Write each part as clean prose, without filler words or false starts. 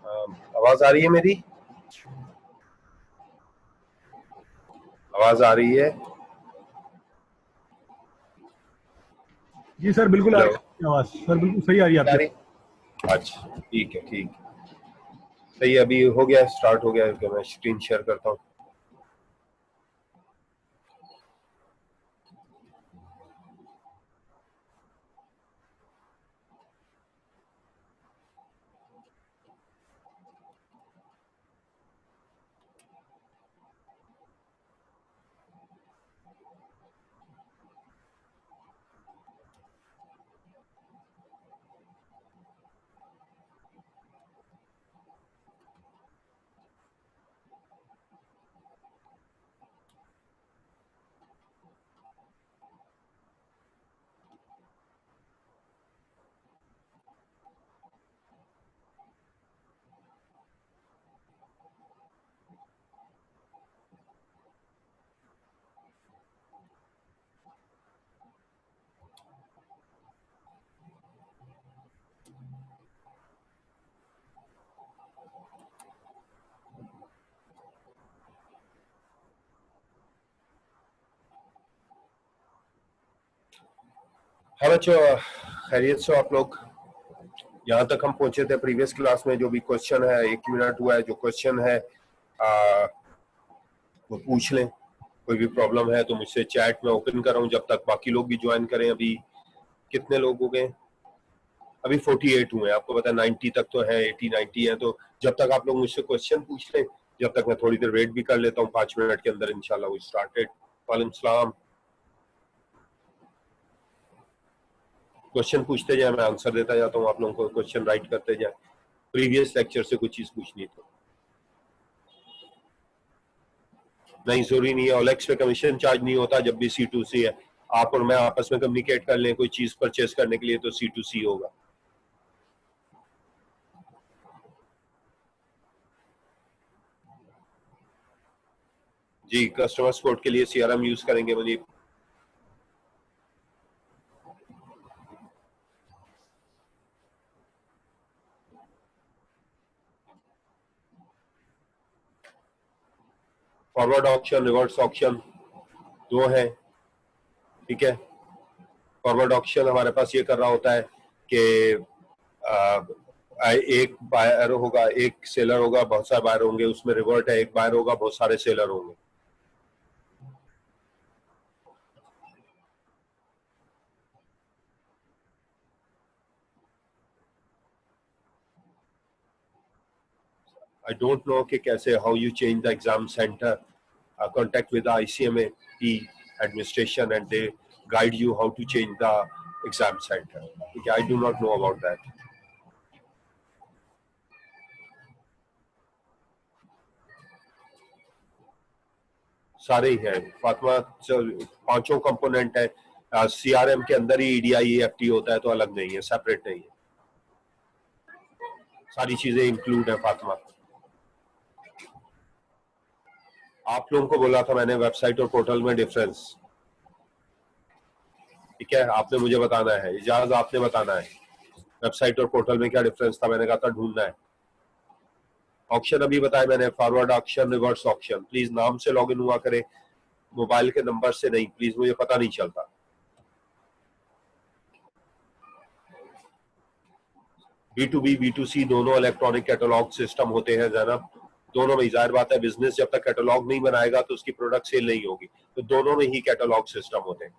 आवाज आ रही है मेरी? आवाज आ रही है? जी सर, बिल्कुल आ हेलो, रही है आपकी आवाज। सर बिल्कुल सही आ रही है आ आपकी। रही? अच्छा, ठीक है, ठीक। सही, अभी हो गया, स्टार्ट हो गया। मैं स्क्रीन शेयर करता हूँ। हाँ बच्चों, खैरियत से आप लोग? यहाँ तक हम पहुंचे थे प्रीवियस क्लास में। जो भी क्वेश्चन है, 1 मिनट हुआ है, जो क्वेश्चन है वो पूछ लें। कोई भी प्रॉब्लम है तो मुझसे चैट में ओपन कर रहा हूँ, जब तक बाकी लोग भी ज्वाइन करें। अभी कितने लोग हो गए? अभी 48 हुए। आपको पता है 90 तक तो है, 80-90 है। तो जब तक आप लोग मुझसे क्वेश्चन पूछ लें, जब तक मैं थोड़ी देर वेट भी कर लेता हूँ। 5 मिनट के अंदर इंशाल्लाह वो स्टार्टेड। वालेकुम सलाम। क्वेश्चन पूछते जाए, मैं आंसर देता जाता हूँ। आप लोगों को क्वेश्चन राइट करते जाए। प्रीवियस लेक्चर से कुछ चीज पूछनी तो नहीं, जरूरी नहीं है। ओलेक्स पे कमीशन चार्ज नहीं होता जब भी C2C है। आप और मैं आपस में कम्युनिकेट कर लें कोई चीज परचेस करने के लिए तो C2C होगा। जी, कस्टमर सपोर्ट के लिए CRM यूज करेंगे Munib. Forward option, reverse option दो है, ठीक है। फॉरवर्ड ऑप्शन हमारे पास ये कर रहा होता है कि एक बायर होगा, एक सेलर होगा, बहुत सारे बायर होंगे। उसमें रिवर्ट है, एक बायर होगा, बहुत सारे सेलर होंगे। I don't know कि कैसे how you change the exam center. Contact with the ICMA administration and they guide you how to change the exam center. Okay, I do not know about that. सारे ही हैं फातिमा, पांचों component है। CRM के अंदर ही EDI EFT होता है, तो अलग नहीं है, सेपरेट नहीं है। सारी चीजें इंक्लूड है फातिमा। आप लोगों को बोला था मैंने वेबसाइट और पोर्टल में डिफरेंस, ठीक है। आपने मुझे बताना है, इजाज आपने बताना है वेबसाइट और पोर्टल में क्या डिफरेंस था। मैंने कहा था ढूंढना है। ऑप्शन अभी बताया मैंने, forward option, reverse option. Please नाम से लॉगिन हुआ करें, मोबाइल के नंबर से नहीं, प्लीज, मुझे पता नहीं चलता। B2B B2C दोनों इलेक्ट्रॉनिक कैटलॉग सिस्टम होते हैं जनाब। दोनों में जाहिर बात है, बिजनेस जब तक कैटलॉग नहीं बनाएगा तो उसकी प्रोडक्ट सेल नहीं होगी। तो दोनों में ही कैटलॉग सिस्टम होते हैं।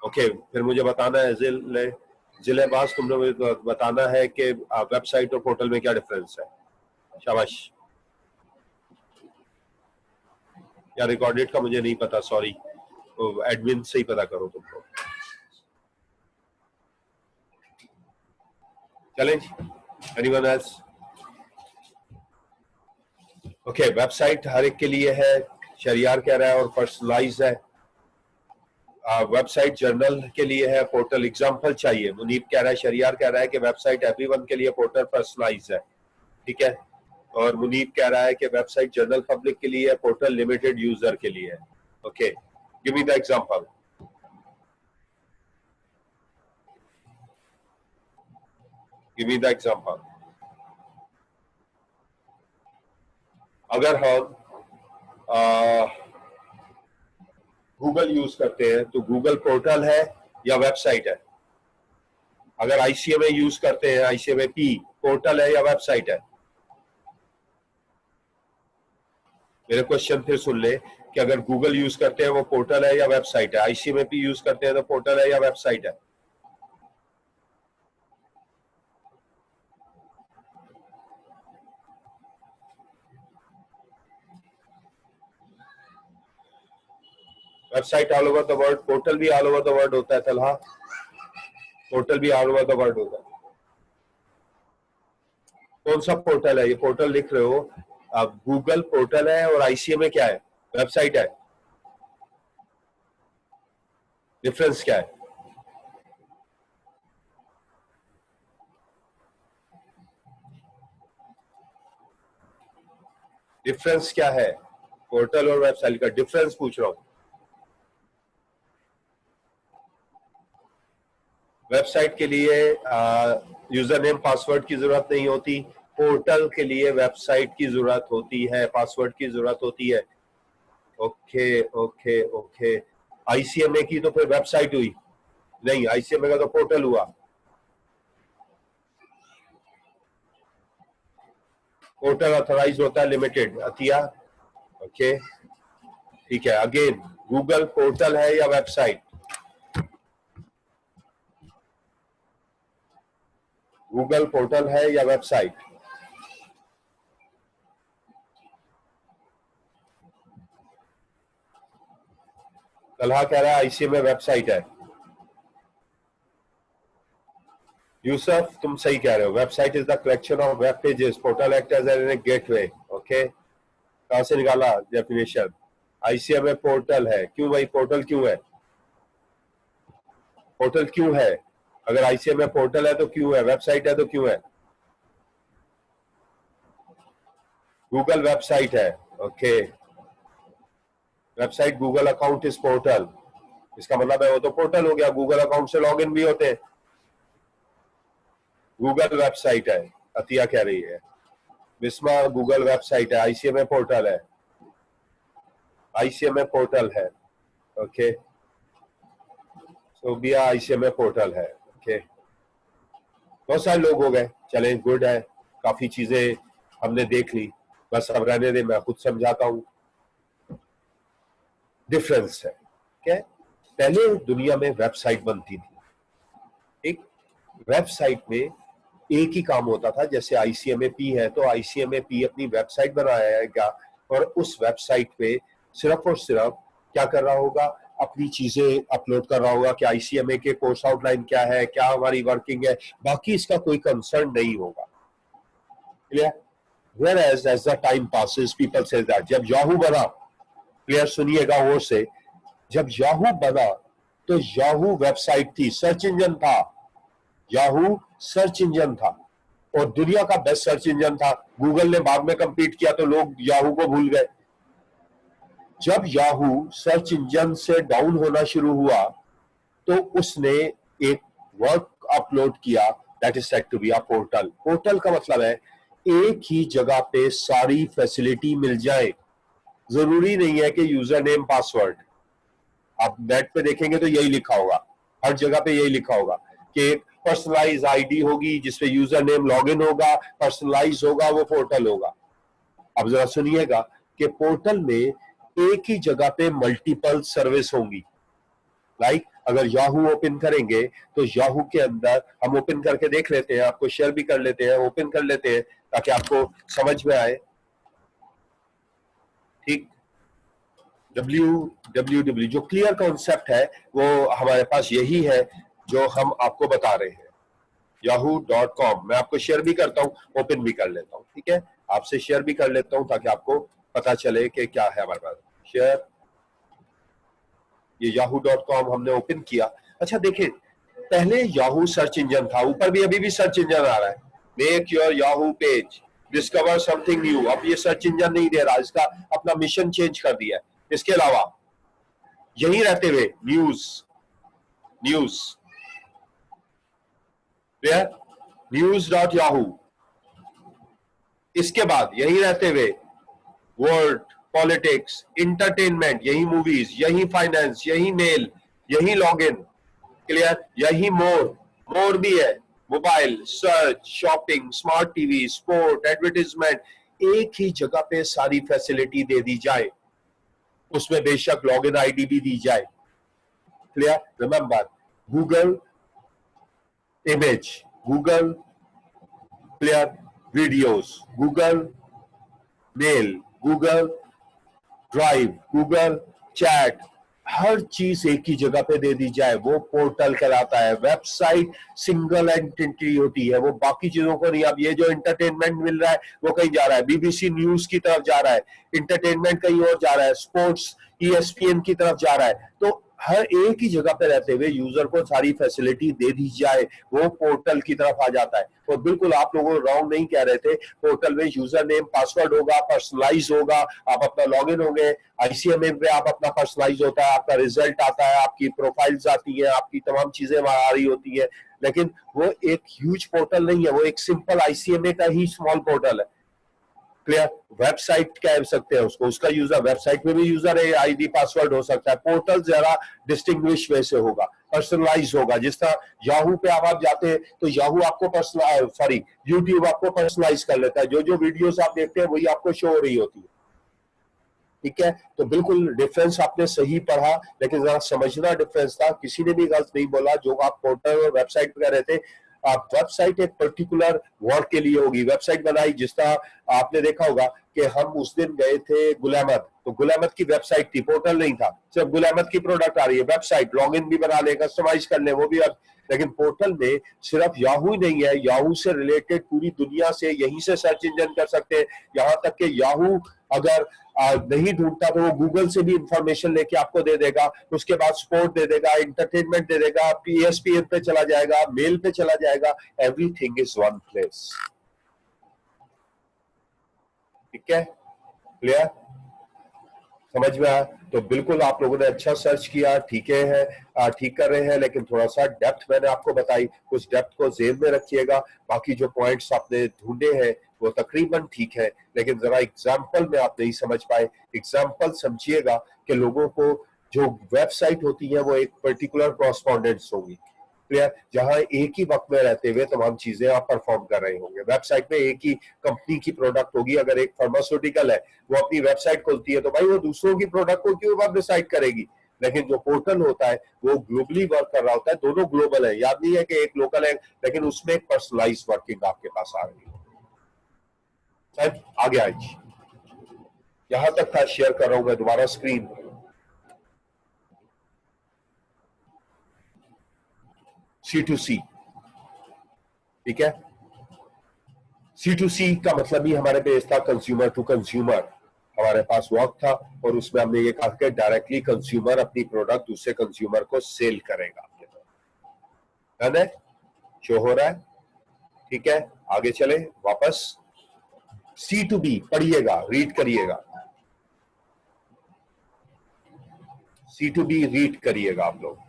ओके, फिर मुझे बताना है जिलेबाज, तुमने मुझे बताना है कि वेबसाइट और पोर्टल में क्या डिफरेंस है। शाबाश। या रिकॉर्डेड का मुझे नहीं पता, सॉरी। तो एडमिन से ही पता करो तुमको। चलें, एनीवन एल्स? ओके, वेबसाइट हर एक के लिए है, शरियार कह रहा है, और पर्सनलाइज है। वेबसाइट जर्नल के लिए है, पोर्टल एग्जाम्पल चाहिए। मुनीब कह रहा है, शरियार कह रहा है कि वेबसाइट एवरीवन के लिए, पोर्टल पर्सनलाइज है, ठीक है। और मुनीब कह रहा है कि वेबसाइट जनरल पब्लिक के लिए है, पोर्टल लिमिटेड यूजर के लिए है। Okay, give me the example. Give me the example. अगर हम गूगल यूज करते हैं तो गूगल पोर्टल है या वेबसाइट है? अगर आईसीएमए यूज करते हैं, आईसीएमए पी पोर्टल है या वेबसाइट है? मेरे क्वेश्चन फिर सुन ले कि अगर गूगल यूज करते हैं वो पोर्टल है या वेबसाइट है? आईसीएमए पी यूज करते हैं तो पोर्टल है या वेबसाइट है? Website all over the world, portal भी ऑल ओवर द वर्ल्ड होता है तलहा, पोर्टल भी ऑल ओवर द वर्ल्ड होता है। कौन सा पोर्टल है? ये पोर्टल लिख रहे हो आप, गूगल पोर्टल है और आईसीएमए क्या है? वेबसाइट है। डिफरेंस क्या है? डिफरेंस क्या है? पोर्टल और वेबसाइट का डिफरेंस पूछ रहा हूं। वेबसाइट के लिए यूजर नेम पासवर्ड की जरूरत नहीं होती, पोर्टल के लिए वेबसाइट की जरूरत होती है, पासवर्ड की जरूरत होती है। Okay okay okay. आईसीएमए की तो फिर वेबसाइट हुई नहीं, आईसीएमए का तो पोर्टल हुआ। पोर्टल ऑथराइज होता है लिमिटेड, अतिया। ओके ठीक है। अगेन गूगल पोर्टल है या वेबसाइट? गूगल पोर्टल है या वेबसाइट? तलहा कह रहा है आईसीएमए वेबसाइट है। यूसुफ तुम सही कह रहे हो, website is the collection of web pages, portal act as an gateway. Okay, कहां से निकाला डेफिनेशन? आईसीएमए पोर्टल है। क्यों भाई पोर्टल क्यों है? पोर्टल क्यों है? अगर आईसीएमए पोर्टल है तो क्यों है? वेबसाइट है तो क्यों है? गूगल वेबसाइट है। Okay, website Google account is portal, इसका मतलब है वो तो पोर्टल हो गया, गूगल अकाउंट से लॉगिन भी होते हैं। गूगल वेबसाइट है, अतिया कह रही है। बिस्मा गूगल वेबसाइट है, आईसीएमए पोर्टल है। आईसीएमए पोर्टल है। ओके, सोबिया आईसीएमए पोर्टल है। ओके, बहुत सारे लोग हो गए, चलें गुड है, काफी चीजें हमने देख ली, बस अब रहने दे, मैं खुद समझाता हूं। डिफरेंस है क्या? पहले दुनिया में वेबसाइट बनती थी, एक वेबसाइट में एक ही काम होता था, जैसे आईसीएमए पी है तो आईसीएमए पी अपनी वेबसाइट बनाएगा और उस वेबसाइट पे सिर्फ और सिर्फ क्या कर रहा होगा? अपनी चीजें अपलोड कर रहा होगा कि आईसीएमए के कोर्स आउटलाइन क्या है, क्या हमारी वर्किंग है, बाकी इसका कोई कंसर्न नहीं होगा। Clear? Whereas as the time passes, people say that जब याहू बना, क्लियर सुनिएगा वो से, जब याहू बना तो याहू वेबसाइट थी, सर्च इंजन था। याहू सर्च इंजन था और दुनिया का बेस्ट सर्च इंजन था। गूगल ने बाद में कंपीट किया तो लोग याहू को भूल गए। जब याहू सर्च इंजन से डाउन होना शुरू हुआ तो उसने एक वर्क अपलोड किया, that is said to be a portal. Portal का मतलब है एक ही जगह पे सारी फैसिलिटी मिल जाए, जरूरी नहीं है कि यूजर नेम पासवर्ड। आप नेट पे देखेंगे तो यही लिखा होगा, हर जगह पे यही लिखा होगा कि पर्सनलाइज आईडी होगी जिसपे यूजर नेम लॉगिन होगा, पर्सनलाइज होगा, वो पोर्टल होगा। अब जरा सुनिएगा कि पोर्टल में एक ही जगह पे मल्टीपल सर्विस होंगी। लाइक अगर याहू ओपन करेंगे तो याहू के अंदर हम ओपन करके देख लेते हैं, आपको शेयर भी कर लेते हैं, ओपन कर लेते हैं ताकि आपको समझ में आए। ठीक, www जो क्लियर कॉन्सेप्ट है वो हमारे पास यही है जो हम आपको बता रहे हैं। yahoo.com मैं आपको शेयर भी करता हूं, ओपन भी कर लेता हूं। ठीक है, आपसे शेयर भी कर लेता हूं ताकि आपको पता चले कि क्या है हमारे पास। शेयर, ये yahoo.com हमने ओपन किया। अच्छा देखिए, पहले याहू सर्च इंजन था, ऊपर भी अभी भी सर्च इंजन आ रहा है, make your Yahoo page, discover something new. अब ये सर्च इंजन नहीं दे रहा, इसका अपना मिशन चेंज कर दिया है। इसके अलावा यही रहते हुए न्यूज, न्यूज news.yahoo। इसके बाद यही रहते हुए वर्ल्ड, पॉलिटिक्स, इंटरटेनमेंट, यही मूवीज, यही फाइनेंस, यही मेल, यही लॉगिन, क्लियर, यही मोर, मोर भी है, mobile, search, shopping, smart TV, sport, advertisement, एक ही जगह पे सारी फैसिलिटी दे दी जाए, उसमें बेशक लॉगिन आईडी भी दी जाए, clear. Remember, Google image, Google clear videos, Google mail, Google drive, Google chat, हर चीज एक ही जगह पे दे दी जाए, वो पोर्टल कहलाता है। वेबसाइट सिंगल एंटिटी होती है, वो बाकी चीजों को नहीं। अब ये जो इंटरटेनमेंट मिल रहा है वो कहीं जा रहा है, बीबीसी न्यूज की तरफ जा रहा है, इंटरटेनमेंट कहीं और जा रहा है, स्पोर्ट्स ईएसपीएन की तरफ जा रहा है। तो हर एक ही जगह पे रहते हुए यूजर को सारी फैसिलिटी दे दी जाए, वो पोर्टल की तरफ आ जाता है। और बिल्कुल आप लोगों रॉन्ग नहीं कह रहे थे, पोर्टल में यूजर नेम पासवर्ड होगा, पर्सनलाइज होगा, आप अपना लॉगिन होंगे, आईसीएमए पे आप अपना पर्सनलाइज होता है, आपका रिजल्ट आता है, आपकी प्रोफाइल्स आती है, आपकी तमाम चीजें वहां आ रही होती है। लेकिन वो एक ह्यूज पोर्टल नहीं है, वो एक सिंपल आईसीएमए का ही स्मॉल पोर्टल है, क्लियर। वेबसाइट कह सकते हैं उसको, उसका यूजर, वेबसाइट में भी यूजर है, आईडी पासवर्ड हो सकता है। पोर्टल जरा डिस्टिंग्विश वे से होगा, पर्सनलाइज होगा। जिस तरह याहू पे आप जाते हैं तो याहू आपको पर्सनलाइज, सॉरी यूट्यूब आपको पर्सनलाइज कर लेता है, जो जो वीडियोस आप देखते हैं वही आपको शो हो रही होती है, ठीक है। तो बिल्कुल डिफरेंस आपने सही पढ़ा, लेकिन जरा समझना डिफरेंस था, किसी ने भी गलत नहीं बोला। जो आप पोर्टल और वेबसाइट पे कह रहे थे, आप वेबसाइट एक पर्टिकुलर वर्क के लिए होगी, वेबसाइट बनाई। जिस तरह आपने देखा होगा कि हम उस दिन गए थे गुलामत, तो गुलामत की वेबसाइट थी, पोर्टल नहीं था, सिर्फ गुलामत की प्रोडक्ट आ रही है, वेबसाइट लॉगिन भी बना ले, कस्टमाइज कर ले, वो भी। लेकिन पोर्टल में सिर्फ याहू ही नहीं है, याहू से रिलेटेड पूरी दुनिया से यहीं से सर्च इंजन कर सकते हैं। यहां तक कि याहू अगर नहीं ढूंढता तो वो गूगल से भी इंफॉर्मेशन लेके आपको दे देगा, उसके बाद स्पोर्ट दे देगा, इंटरटेनमेंट दे देगा, ईएसपीएन पे चला जाएगा, मेल पे चला जाएगा, एवरीथिंग इज वन प्लेस, ठीक है, क्लियर, समझ में आया। तो बिल्कुल आप लोगों ने अच्छा सर्च किया, ठीक है, ठीक कर रहे हैं, लेकिन थोड़ा सा डेप्थ मैंने आपको बताई, कुछ डेप्थ को जेब में रखिएगा। बाकी जो पॉइंट्स आपने ढूंढे हैं वो तकरीबन ठीक है, लेकिन जरा एग्जाम्पल में आप नहीं समझ पाए। एग्जाम्पल समझिएगा कि लोगों को जो वेबसाइट होती है वो एक पर्टिकुलर कॉरस्पॉन्डेंस होगी, क्लियर, जहां एक ही वक्त में रहते हुए तमाम चीजें आप परफॉर्म कर रहे होंगे। वेबसाइट में एक ही कंपनी की प्रोडक्ट होगी। अगर एक फार्मास्यूटिकल है, वो अपनी वेबसाइट खोलती है, तो भाई वो दूसरों की प्रोडक्ट को क्यों वेबसाइट करेगी। लेकिन जो पोर्टल होता है वो ग्लोबली वर्क कर रहा होता है, दोनों ग्लोबल है, याद नहीं है कि एक लोकल है, लेकिन उसमें एक पर्सनलाइज वर्किंग आपके पास आ रही है। शायद आगे आज यहां तक था, शेयर कर रहा हूं मैं दोबारा स्क्रीन। C2C, ठीक है। C2C का मतलब ही हमारे पेज था कंज्यूमर टू कंज्यूमर। हमारे पास वर्क था और उसमें हमने ये कहा कि डायरेक्टली कंज्यूमर अपनी प्रोडक्ट दूसरे कंज्यूमर को सेल करेगा, है ना, शो हो रहा है, ठीक है। आगे चले वापस, C2B पढ़िएगा, रीड करिएगा, C2B रीड करिएगा आप लोग।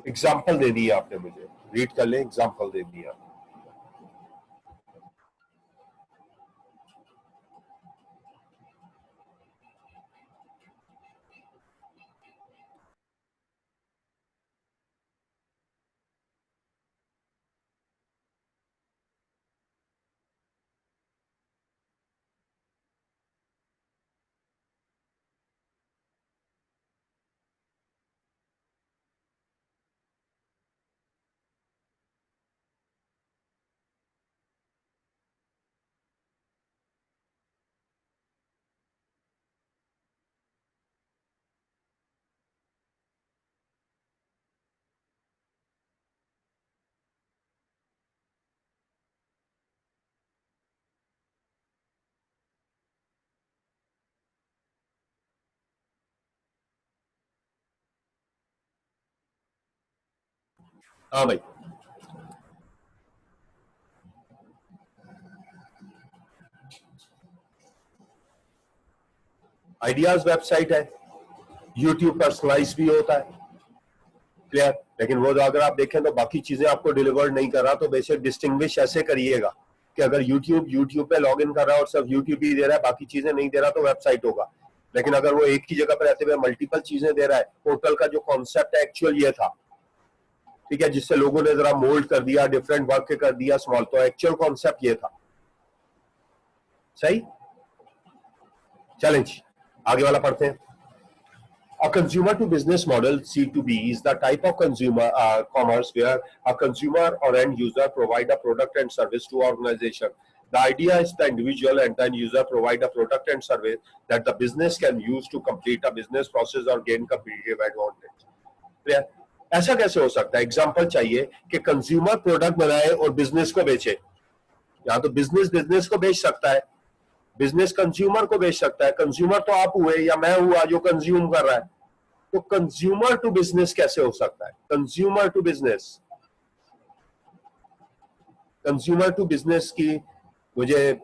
एग्जाम्पल दे दिया आपने मुझे, रीड कर ले, एग्जाम्पल दे दिया। हाँ भाई, आइडियाज वेबसाइट है, यूट्यूब पर्सनलाइज भी होता है, क्लियर। लेकिन वो अगर आप देखें तो बाकी चीजें आपको डिलीवर नहीं कर रहा, तो बेसिक डिस्टिंग्विश ऐसे करिएगा कि अगर यूट्यूब पे लॉग इन कर रहा है और सिर्फ यूट्यूब ही दे रहा है, बाकी चीजें नहीं दे रहा, तो वेबसाइट होगा। लेकिन अगर वो एक ही जगह पर रहते हुए मल्टीपल चीजें दे रहा है, पोर्टल का जो कॉन्सेप्ट है एक्चुअल ये था, ठीक है, जिससे लोगों ने जरा मोल्ड कर दिया, डिफरेंट वर्क कर दिया स्मॉल, तो एक्चुअल कॉन्सेप्ट ये था। सही, चैलेंज आगे वाला पढ़ते हैं। A consumer to business model C2B is the type of consumer commerce where a consumer or end user provide a product and service to organization. The idea is the individual and the end user provide a product and service that the business can use to complete a business process or gain competitive advantage. Clear? ऐसा कैसे हो सकता है? Example चाहिए कि consumer product बनाए और business को बेचे। यहाँ तो बिजनेस को बेच सकता है, बिजनेस कंज्यूमर को बेच सकता है। कंज्यूमर तो आप हुए या मैं हुआ जो कंज्यूम कर रहा है, तो कंज्यूमर टू बिजनेस कैसे हो सकता है? कंज्यूमर टू बिजनेस की मुझे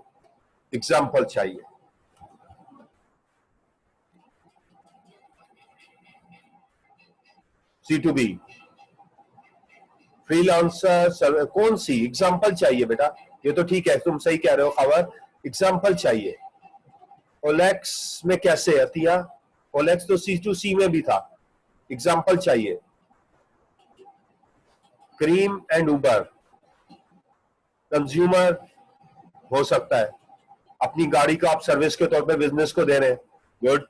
एग्जाम्पल चाहिए। C2B फ्रीलांसर, कौन सी एग्जाम्पल चाहिए बेटा? ये तो ठीक है, तुम सही कह रहे हो खबर, एग्जाम्पल चाहिए। ओलेक्स में कैसे अतिया? ओलेक्स तो C2C में भी था, एग्जाम्पल चाहिए। क्रीम एंड उबर कंज्यूमर हो सकता है, अपनी गाड़ी को आप सर्विस के तौर पे बिजनेस को दे रहे हैं, गुड,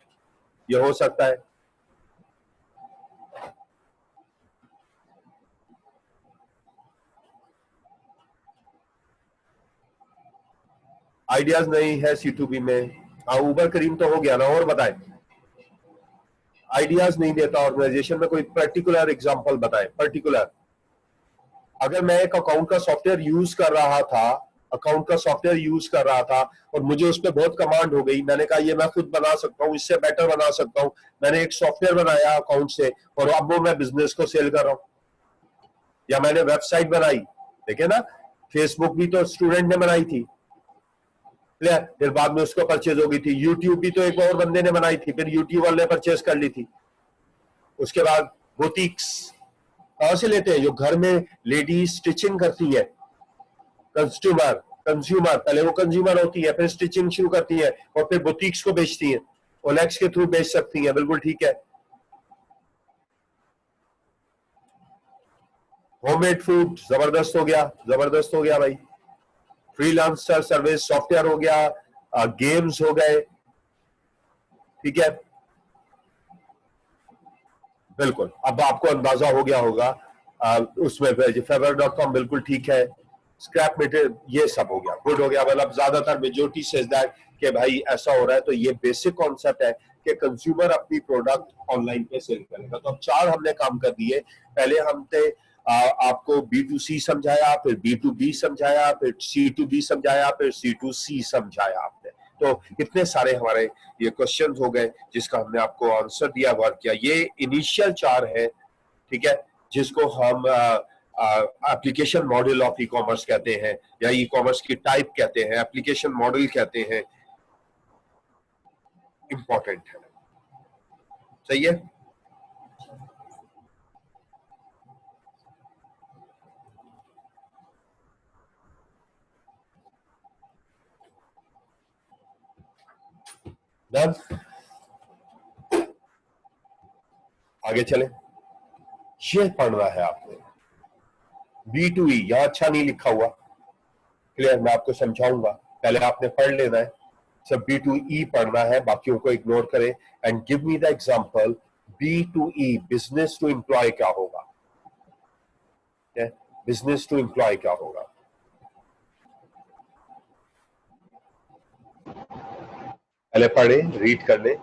ये हो सकता है। आइडियाज नहीं है C2B में। हाँ, उबर क्रीम तो हो गया ना, और बताए। आइडियाज नहीं देता ऑर्गेनाइजेशन में, कोई पर्टिकुलर एग्जांपल बताए, पर्टिकुलर। अगर मैं एक अकाउंट का सॉफ्टवेयर यूज कर रहा था, और मुझे उस पर बहुत कमांड हो गई, मैंने कहा ये मैं खुद बना सकता हूँ, इससे बेटर बना सकता हूँ, मैंने एक सॉफ्टवेयर बनाया अकाउंट से, और अब वो मैं बिजनेस को सेल कर रहा हूँ। या मैंने वेबसाइट बनाई, देखे ना, फेसबुक भी तो स्टूडेंट ने बनाई थी, फिर बाद में उसको परचेज हो गई थी। यूट्यूब भी तो एक और बंदे ने बनाई थी, फिर यूट्यूब वाले ने परचेज कर ली थी। उसके बाद बुटीक्स कहां से लेते हैं? जो घर में लेडीज स्टिचिंग करती है, कंज्यूमर पहले वो कंज्यूमर होती है, फिर स्टिचिंग शुरू करती है और फिर बुटीक्स को बेचती है, ओलेक्स के थ्रू बेच सकती है, बिल्कुल ठीक है। होममेड फूड जबरदस्त हो गया भाई। फ्रीलांसर सर्विस सॉफ्टवेयर हो गया, गेम्स हो गए, ठीक है, बिल्कुल। अब आपको अंदाजा हो गया होगा, उसमें fever.com बिल्कुल ठीक है, स्क्रैप मटेरियल ये सब हो गया, गुड हो गया। मतलब ज्यादातर मेजोरिटी सेज दैट कि भाई ऐसा हो रहा है, तो ये बेसिक कॉन्सेप्ट है कि कंज्यूमर अपनी प्रोडक्ट ऑनलाइन पे सेल करेगा। तो अब 4 हमने काम कर दिए। पहले हमने आपको B2C समझाया, फिर B2B समझाया, फिर C2B समझाया, फिर C2C समझाया आपने। तो इतने सारे हमारे ये क्वेश्चंस हो गए जिसका हमने आपको आंसर दिया, वर्क किया। ये इनिशियल 4 है, ठीक है, जिसको हम application model of e commerce कहते हैं, या ई कॉमर्स की टाइप कहते हैं, एप्लीकेशन मॉडल कहते हैं, इंपॉर्टेंट है। सही है। डन, आगे चले। ये पढ़ना है आपने, B2E यहां अच्छा नहीं लिखा हुआ, क्लियर, मैं आपको समझाऊंगा, पहले आपने पढ़ लेना है। सब B2E पढ़ना है, बाकियों को इग्नोर करें। And give me the example, B2E business to employ क्या होगा? बिजनेस टू एम्प्लॉय क्या होगा? पहले पढ़े, रीड कर ले।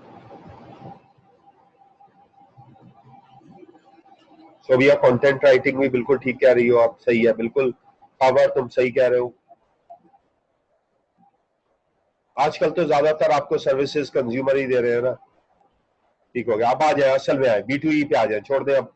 सोबिया कंटेंट राइटिंग भी बिल्कुल ठीक कह रही हो आप, सही है बिल्कुल। खबर तुम सही कह रहे हो। आजकल तो ज्यादातर आपको सर्विसेज कंज्यूमर ही दे रहे हैं ना। ठीक हो गया, अब आ जाए असल में, आए B2E पे आ जाए, छोड़ दें अब।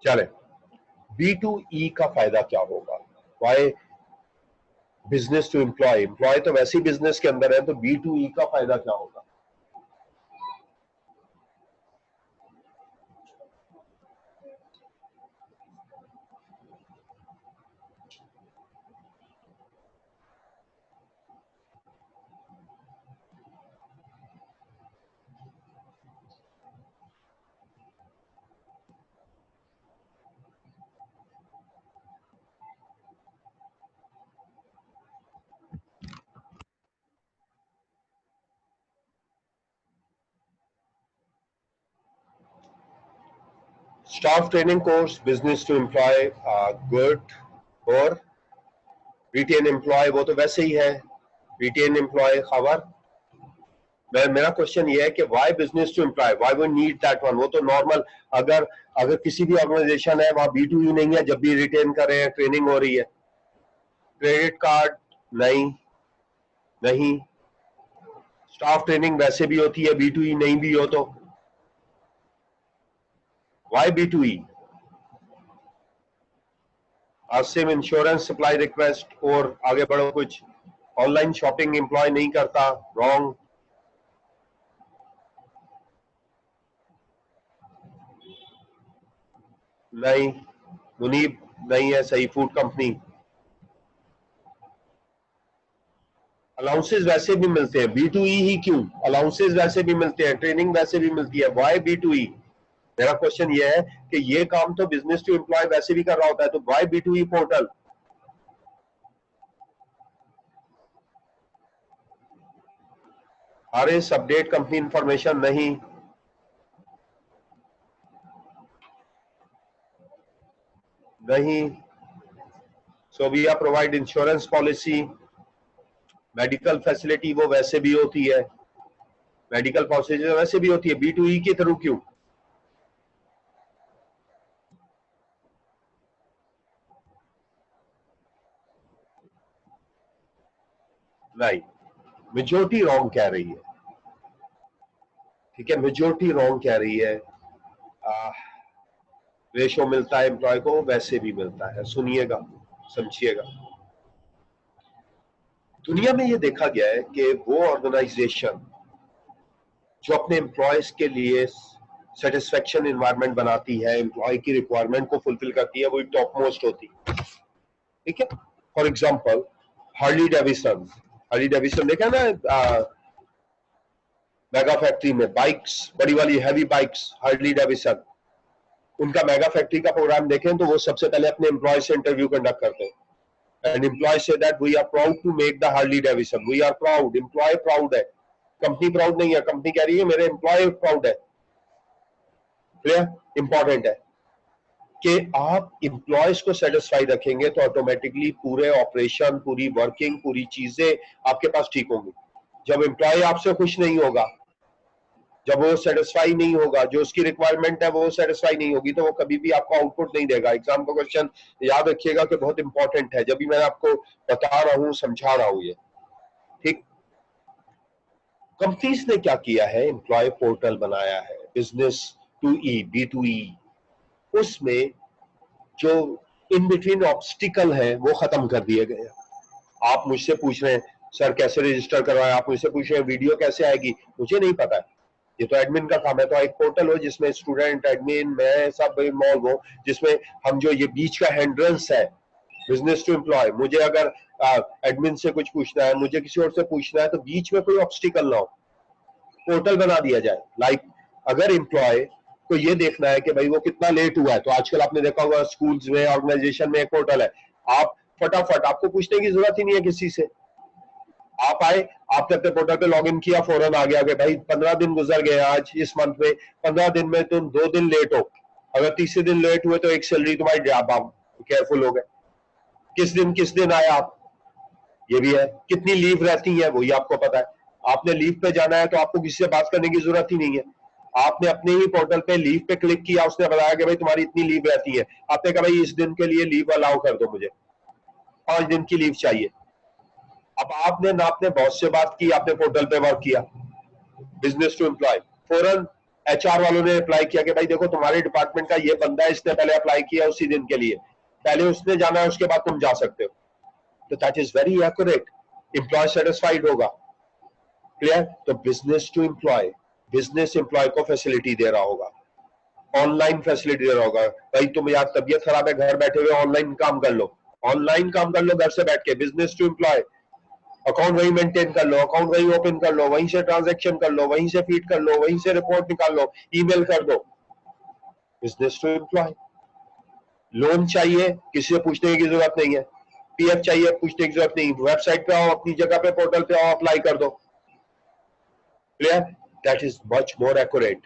चले, B2E का फायदा क्या होगा? Why business to employ? Employ तो वैसे ही बिजनेस के अंदर है, तो B2E का फायदा क्या होगा? Staff training course, business to employ, good. और रिटेन एम्प्लॉय वो तो वैसे ही है, रिटेन एम्प्लॉय खबर। मेरा क्वेश्चन ये है कि why business to employ, why we need that one? वो तो नॉर्मल, अगर अगर किसी भी ऑर्गेनाइजेशन है वहां B2E नहीं है, जब भी रिटेन कर रहे हैं, ट्रेनिंग हो रही है। क्रेडिट कार्ड नहीं, नहीं। स्टाफ ट्रेनिंग वैसे भी होती है, B2E नहीं भी हो तो why B2E? Asim, insurance supply request, और आगे बढ़ो कुछ। ऑनलाइन शॉपिंग एम्प्लॉय नहीं करता, रॉन्ग। नहीं, मुनीब नहीं है सही। फूड कंपनी, अलाउंसेस वैसे भी मिलते हैं, B2E ही क्यों? अलाउंसेस वैसे भी मिलते हैं, ट्रेनिंग वैसे भी मिलती है, व्हाई B2E? मेरा क्वेश्चन ये है कि ये काम तो बिजनेस टू एम्प्लॉय वैसे भी कर रहा होता है, तो why B2E portal? RS update company information नहीं, नहीं। सोविया provide insurance policy, medical facility वो वैसे भी होती है, मेडिकल पॉलिसी वैसे भी होती है, B2E के थ्रू क्यों? नहीं, मेजोरिटी रॉन्ग कह रही है। ठीक है, मेजोरिटी रॉन्ग कह रही है। रेशो मिलता है एम्प्लॉय को, वैसे भी मिलता है। सुनिएगा, समझिएगा। दुनिया में ये देखा गया है कि वो ऑर्गेनाइजेशन जो अपने एम्प्लॉयज के लिए सेटिस्फेक्शन एनवायरनमेंट बनाती है, एम्प्लॉय की रिक्वायरमेंट को फुलफिल करती है, वो टॉप मोस्ट होती है। ठीक है, for example Harley Davidson. Harley Davidson देखा ना, मेगा फैक्ट्री में बाइक्स, बड़ी वाली हैवी बाइक्स, हार्ली डेविसन। उनका मेगा फैक्ट्री का प्रोग्राम देखें तो वो सबसे पहले अपने एम्प्लॉय से इंटरव्यू कंडक्ट करते हैं, and employees say that we are proud to make the Harley Davidson. We are proud, employee proud है, कंपनी प्राउड नहीं है। कंपनी कह रही है मेरे एम्प्लॉय प्राउड है। क्लियर? इंपॉर्टेंट है कि आप एम्प्लॉयज को सेटिस्फाई रखेंगे तो ऑटोमेटिकली पूरे ऑपरेशन, पूरी वर्किंग, पूरी चीजें आपके पास ठीक होंगी। जब एम्प्लॉय आपसे खुश नहीं होगा, जब वो सेटिस्फाई नहीं होगा, जो उसकी रिक्वायरमेंट है वो सेटिस्फाई नहीं होगी, तो वो कभी भी आपको आउटपुट नहीं देगा। एग्जाम का क्वेश्चन याद रखिएगा कि बहुत इंपॉर्टेंट है, जब भी मैं आपको बता रहा हूं, समझा रहा हूं ये। ठीक, कंपनीज ने क्या किया है, एम्प्लॉय पोर्टल बनाया है, बिजनेस टू ई, B2E। उसमें जो इन बिटवीन ऑब्स्टिकल है वो खत्म कर दिए गए। आप मुझसे पूछ रहे हैं सर कैसे रजिस्टर करवाएं, आप मुझसे पूछ रहे हैं वीडियो कैसे आएगी, मुझे नहीं पता है, ये तो एडमिन का काम है। तो एक पोर्टल हो जिसमें स्टूडेंट, एडमिन, मैं सब इन्वॉल्व हो, जिसमें हम जो ये बीच का हैंड्रेंस है बिजनेस टू एम्प्लॉय, मुझे अगर एडमिन से कुछ पूछना है, मुझे किसी और से पूछना है, तो बीच में कोई ऑब्स्टिकल ना हो, पोर्टल बना दिया जाए। लाइक अगर एम्प्लॉय को ये देखना है कि भाई वो कितना लेट हुआ है, तो आजकल आपने देखा होगा स्कूल्स में, ऑर्गेनाइजेशन में एक पोर्टल है, आप फटाफट, आपको पूछने की जरूरत ही नहीं है किसी से, आप आए, आपने अपने पोर्टल पे लॉग इन किया, फौरन आ गया कि भाई 15 दिन गुजर गए आज इस मंथ में, 15 दिन में तुम 2 दिन लेट हो, अगर तीसरे दिन लेट हुए तो एक सैलरी तुम्हारी ड्रॉप, आप केयरफुल हो गए। किस दिन आए आप, ये भी है। कितनी लीव रहती है वो ये आपको पता है। आपने लीव पे जाना है तो आपको किसी से बात करने की जरूरत ही नहीं है, आपने अपने ही पोर्टल पे लीव पे क्लिक किया, उसने बताया कि भाई तुम्हारी इतनी लीव रहती है, आपने कहा भाई इस दिन के लिए लीव अलाउ कर दो, मुझे 5 दिन की लीव चाहिए। अब आपने ना अपने बॉस से बात की, आपने पोर्टल पे वर्क किया, बिजनेस टू एम्प्लॉय, फौरन एचआर वालों ने अप्लाई किया कि भाई देखो तुम्हारे डिपार्टमेंट का ये बंदा है, इसने पहले अप्लाई किया उसी दिन के लिए, पहले उसने जाना है, उसके बाद तुम जा सकते हो। तो that is very accurate, employ satisfied होगा। क्लियर? तो business to employ, business employ को फैसिलिटी दे रहा होगा, ऑनलाइन फैसिलिटी दे रहा होगा। भाई तुम यार तबीयत खराब है, घर बैठे हुए ऑनलाइन काम कर लो, ऑनलाइन काम कर लो घर से बैठ के, बिजनेस टू एम्प्लॉय। अकाउंट वहीं मेंटेन कर लो, अकाउंट वहीं ओपन कर लो, वहीं से ट्रांजैक्शन कर लो, वहीं से फीड कर लो, वहीं से रिपोर्ट निकाल लो, ईमेल कर दो, बिजनेस टू एम्प्लॉय। लोन चाहिए, किसी से पूछने की जरूरत नहीं है, पीएफ चाहिए, पूछने की जरूरत नहीं, वेबसाइट पे आओ, अपनी जगह पे पोर्टल पे आओ, अप्लाई कर दो। Clear? That is much more accurate,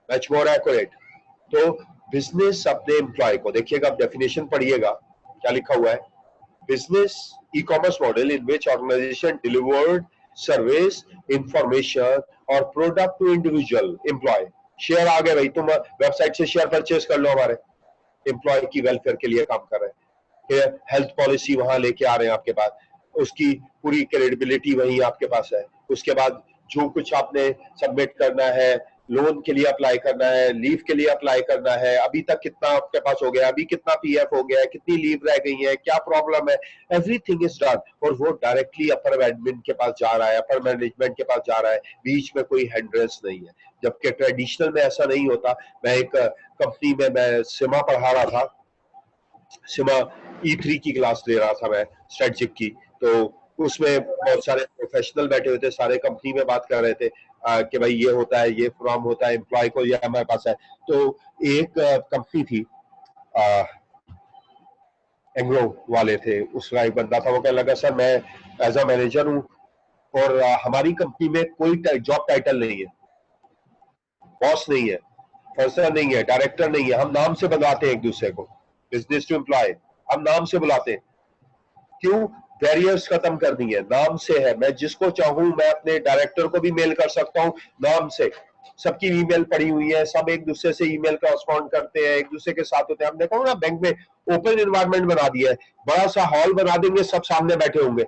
much more accurate. तो बिजनेस अपने एम्प्लॉय को, देखिएगा आप डेफिनेशन पढ़िएगा क्या लिखा हुआ है। Business ecommerce model in which organization delivered service, information और product to individual employ. Share आ गए भाई, तुम वेबसाइट से शेयर परचेज कर लो, हमारे एम्प्लॉय की वेलफेयर के लिए काम कर रहे हैं। हेल्थ पॉलिसी वहां लेके आ रहे हैं आपके पास, उसकी पूरी क्रेडिबिलिटी वहीं आपके पास है। उसके बाद जो कुछ आपने सबमिट करना है, लोन के लिए अप्लाई करना है, लीव के लिए अप्लाई करना है, अभी तक कितना आपके पास हो गया, अभी कितना पीएफ हो गया है, कितनी लीव रह गई है, क्या प्रॉब्लम है, एवरीथिंग इज डन। और वो डायरेक्टली अपर एडमिन के पास जा रहा है, अपर मैनेजमेंट के पास जा रहा है, बीच में कोई हैंड्रेस नहीं है। जबकि ट्रेडिशनल में ऐसा नहीं होता। मैं एक कंपनी में मैं सिमा पढ़ा रहा था, सिमा E3 की क्लास ले रहा था मैं, स्ट्रेटजिक की। तो उसमें बहुत सारे प्रोफेशनल बैठे हुए थे, सारे कंपनी में बात कर रहे थे कि भाई ये होता है, ये फॉर्म होता है, एम्प्लॉय को ये हमारे पास है। तो एक कंपनी थी, एंग्रो वाले थे, उसका एक बंदा था, वो कहने लगा सर मैं एज अ मैनेजर हूँ और हमारी कंपनी में कोई जॉब टाइटल नहीं है, बॉस नहीं है, पर्सन नहीं है, डायरेक्टर नहीं है, हम नाम से बुलाते हैं एक दूसरे को, बिजनेस टू एम्प्लॉय, हम नाम से बुलाते हैं। क्यों? बैरियर्स खत्म करनी है, नाम से है। मैं जिसको चाहूं मैं अपने डायरेक्टर को भी मेल कर सकता हूं नाम से। सबकी ईमेल पड़ी हुई है, सब एक दूसरे से ईमेल कॉरेस्पॉन्ड करते हैं, एक दूसरे के साथ होते हैं। हम देखो ना बैंक में ओपन एनवायरनमेंट बना दिया है, बड़ा सा हॉल बना देंगे, सब सामने बैठे होंगे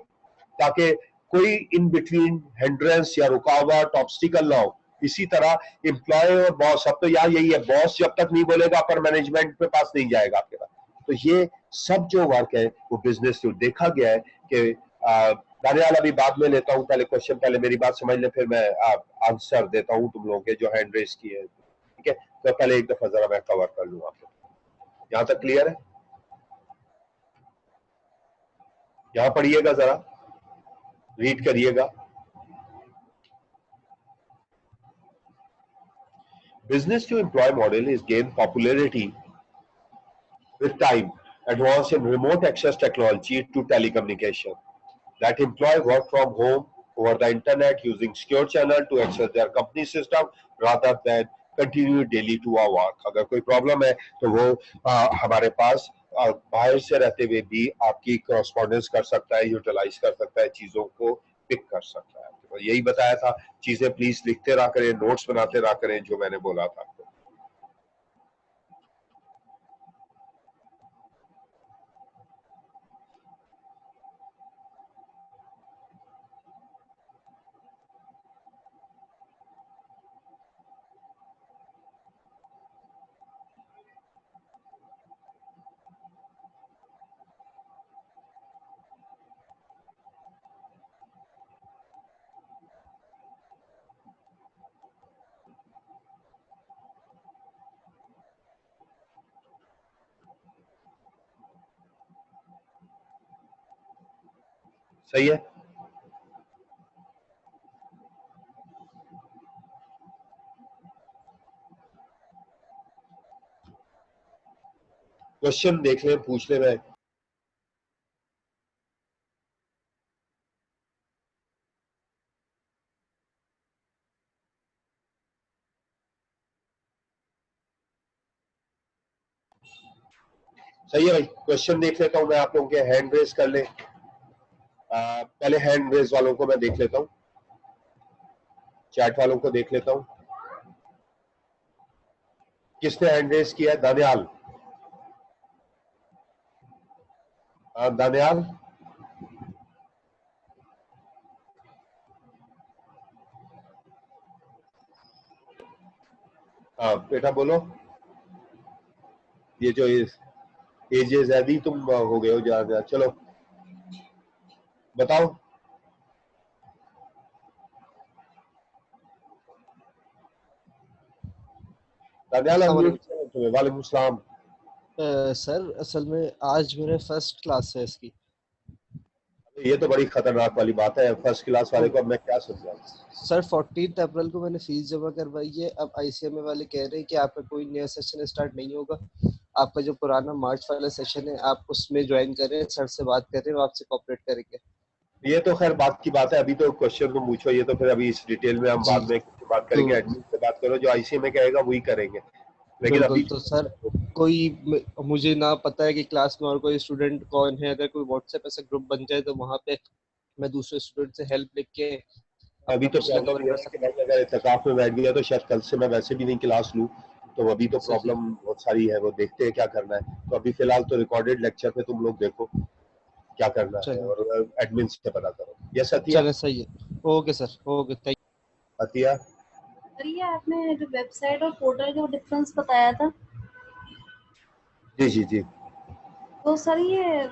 ताकि कोई इन बिटवीन हिंड्रेंस या रुकावट ऑब्स्टिकल ना हो। इसी तरह एम्प्लॉय और बॉस, अब तो यार यही है, बॉस जब तक नहीं बोलेगा अपर मैनेजमेंट के पास नहीं जाएगा आपके पास। तो ये सब जो वर्क है वो बिजनेस जो देखा गया है कि दानियाल अभी बाद में लेता हूं, पहले क्वेश्चन, पहले मेरी बात समझ ले, फिर मैं आंसर देता हूं तुम लोगों के जो हैंड रेस किए है। ठीक है, तो पहले एक दफा जरा मैं कवर कर लूं आपको। यहां तक क्लियर है? यहां पढ़िएगा जरा, रीड करिएगा। Business to employ model is gained popularity with time, advance in remote access technology to telecommunication, that employ work from home over the internet using secure channel to access their company system rather than continue daily to our work. अगर कोई problem है तो वो हमारे पास बाहर से रहते हुए भी आपकी करस्पॉन्डेंस कर सकता है, यूटिलाइज कर सकता है, चीजों को पिक कर सकता है। तो यही बताया था, चीजें प्लीज लिखते रहा करें, नोट्स बनाते रहा करें, जो मैंने बोला था आपको। सही है? क्वेश्चन देख लें, पूछ ले। मैं सही है भाई, क्वेश्चन देख लेता हूं मैं, आप लोगों के हैंड रेस कर ले। पहले हैंड रेस वालों को मैं देख लेता हूं, चैट वालों को देख लेता हूं। किसने हैंड रेस किया है? दानियाल। दानियाल, हाँ बेटा बोलो। ये जो एज ज्यादा तुम हो गए हो ज्यादा, चलो बताओ। दानियाल अस्सलाम अनम्यूट वालेकुम। तुम्हें। वालेकुम सलाम। सर असल में आज मेरे फर्स्ट क्लास है इसकी। ये तो बड़ी खतरनाक वाली बात है, फर्स्ट क्लास तो वाले को अब मैं क्या समझाऊं। सर 14 अप्रैल को मैंने फीस जमा करवाई है। अब आईसीएमए वाले कह रहे हैं कि आपका कोई नया सेशन स्टार्ट नहीं होगा, आपका जो पुराना मार्च वाला सेशन है आप उसमें ज्वाइन करें। सर से बात कर रहे हैं, वो आपसे कोऑपरेट करेंगे। ये तो खैर बात की बात है, अभी तो क्वेश्चन तुम पूछो, ये तो फिर अभी इस डिटेल में हम जी, बाद में बात तो करेंगे। एडमिन से बात करो, जो आईसीएमए कहेगा वही करेंगे, लेकिन बिल्कुल। अभी तो सर कोई मुझे ना पता है कि क्लास में और कोई स्टूडेंट कौन है। अगर कोई व्हाट्सएप ऐसा ग्रुप बन जाए तो वहाँ पे मैं दूसरे स्टूडेंट से हेल्प लेके अभी अपना तो मसला प्रॉब्लम कवर ये कर है कि सकता हूँ। भाई अगर इत्तेकाफ में बैठ गया तो शायद कल से मैं वैसे भी नहीं क्लास लूँ, तो अभी तो सही, प्रॉब्लम बहुत सारी है, वो देखते हैं क्या करना है। तो अभी फिलहाल तो रिकॉर्डेड लेक्चर पे तुम लोग देखो क्या करना है, चलिए और एडमिन से पता करो। यस अतिया। चलिए सही है। Okay sir, okay thank. Atiya sir ये आपने जो वेबसाइट और पोर्टल का डिफरेंस बताया था, जी जी जी। तो सर ये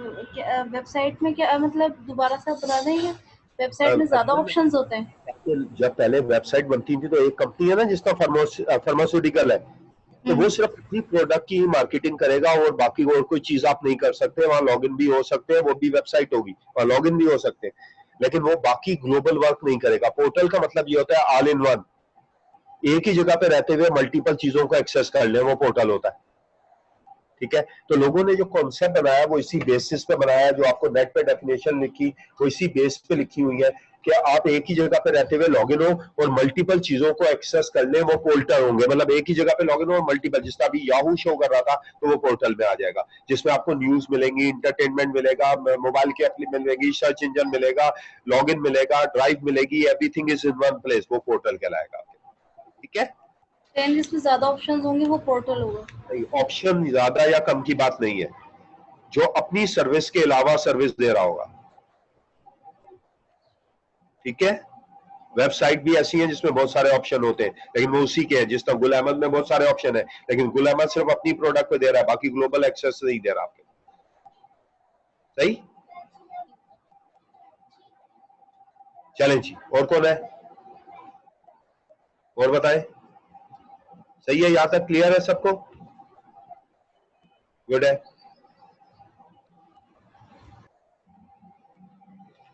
वेबसाइट में क्या मतलब दोबारा से आप बता देंगे? वेबसाइट में ज्यादा असल में ऑप्शंस होते हैं। जब पहले वेबसाइट बनती थी तो एक कंपनी है ना जिसका फार्मास्यूटिकल है, तो वो सिर्फ अपनी प्रोडक्ट की ही मार्केटिंग करेगा, और बाकी और कोई चीज आप नहीं कर सकते। वहां लॉगिन भी हो सकते हैं, वो भी वेबसाइट होगी, वहां लॉगिन भी हो सकते हैं, लेकिन वो बाकी ग्लोबल वर्क नहीं करेगा। पोर्टल का मतलब ये होता है ऑल इन वन, एक ही जगह पे रहते हुए मल्टीपल चीजों को एक्सेस कर ले, वो पोर्टल होता है। ठीक है, तो लोगों ने जो कॉन्सेप्ट बनाया वो इसी बेसिस पे बनाया, जो आपको नेट पे डेफिनेशन लिखी वो इसी बेस पे लिखी हुई है कि आप एक ही जगह पे रहते हुए लॉगिन हो और मल्टीपल चीजों को एक्सेस कर ले, वो पोर्टल होंगे। मतलब एक ही जगह पे लॉगिन हो और मल्टीपल, जिस तरह अभी याहू शो कर रहा था तो वो पोर्टल में आ जाएगा, जिसमें आपको न्यूज मिलेंगी, इंटरटेनमेंट मिलेगा, मोबाइल की एप्ली मिलेगी, सर्च इंजन मिलेगा, लॉगिन मिलेगा, ड्राइव मिलेगी, everything is in one place, वो पोर्टल कहलाएगा। ठीक है, एंड जिसमें ज्यादा ऑप्शंस होंगे वो पोर्टल होगा। ऑप्शन ज्यादा या कम की बात नहीं है, जो अपनी सर्विस के अलावा सर्विस दे रहा होगा। ठीक है, वेबसाइट भी ऐसी है जिसमें बहुत सारे ऑप्शन होते हैं, लेकिन वो उसी के हैं। जिस तरह गुल अहमद में बहुत सारे ऑप्शन है, लेकिन गुल अहमद सिर्फ अपनी प्रोडक्ट पे दे रहा है, बाकी ग्लोबल एक्सेस नहीं दे रहा आपको। सही, चलें जी, और कौन है, और बताएं। सही है, यहां तक क्लियर है सबको? गुड है,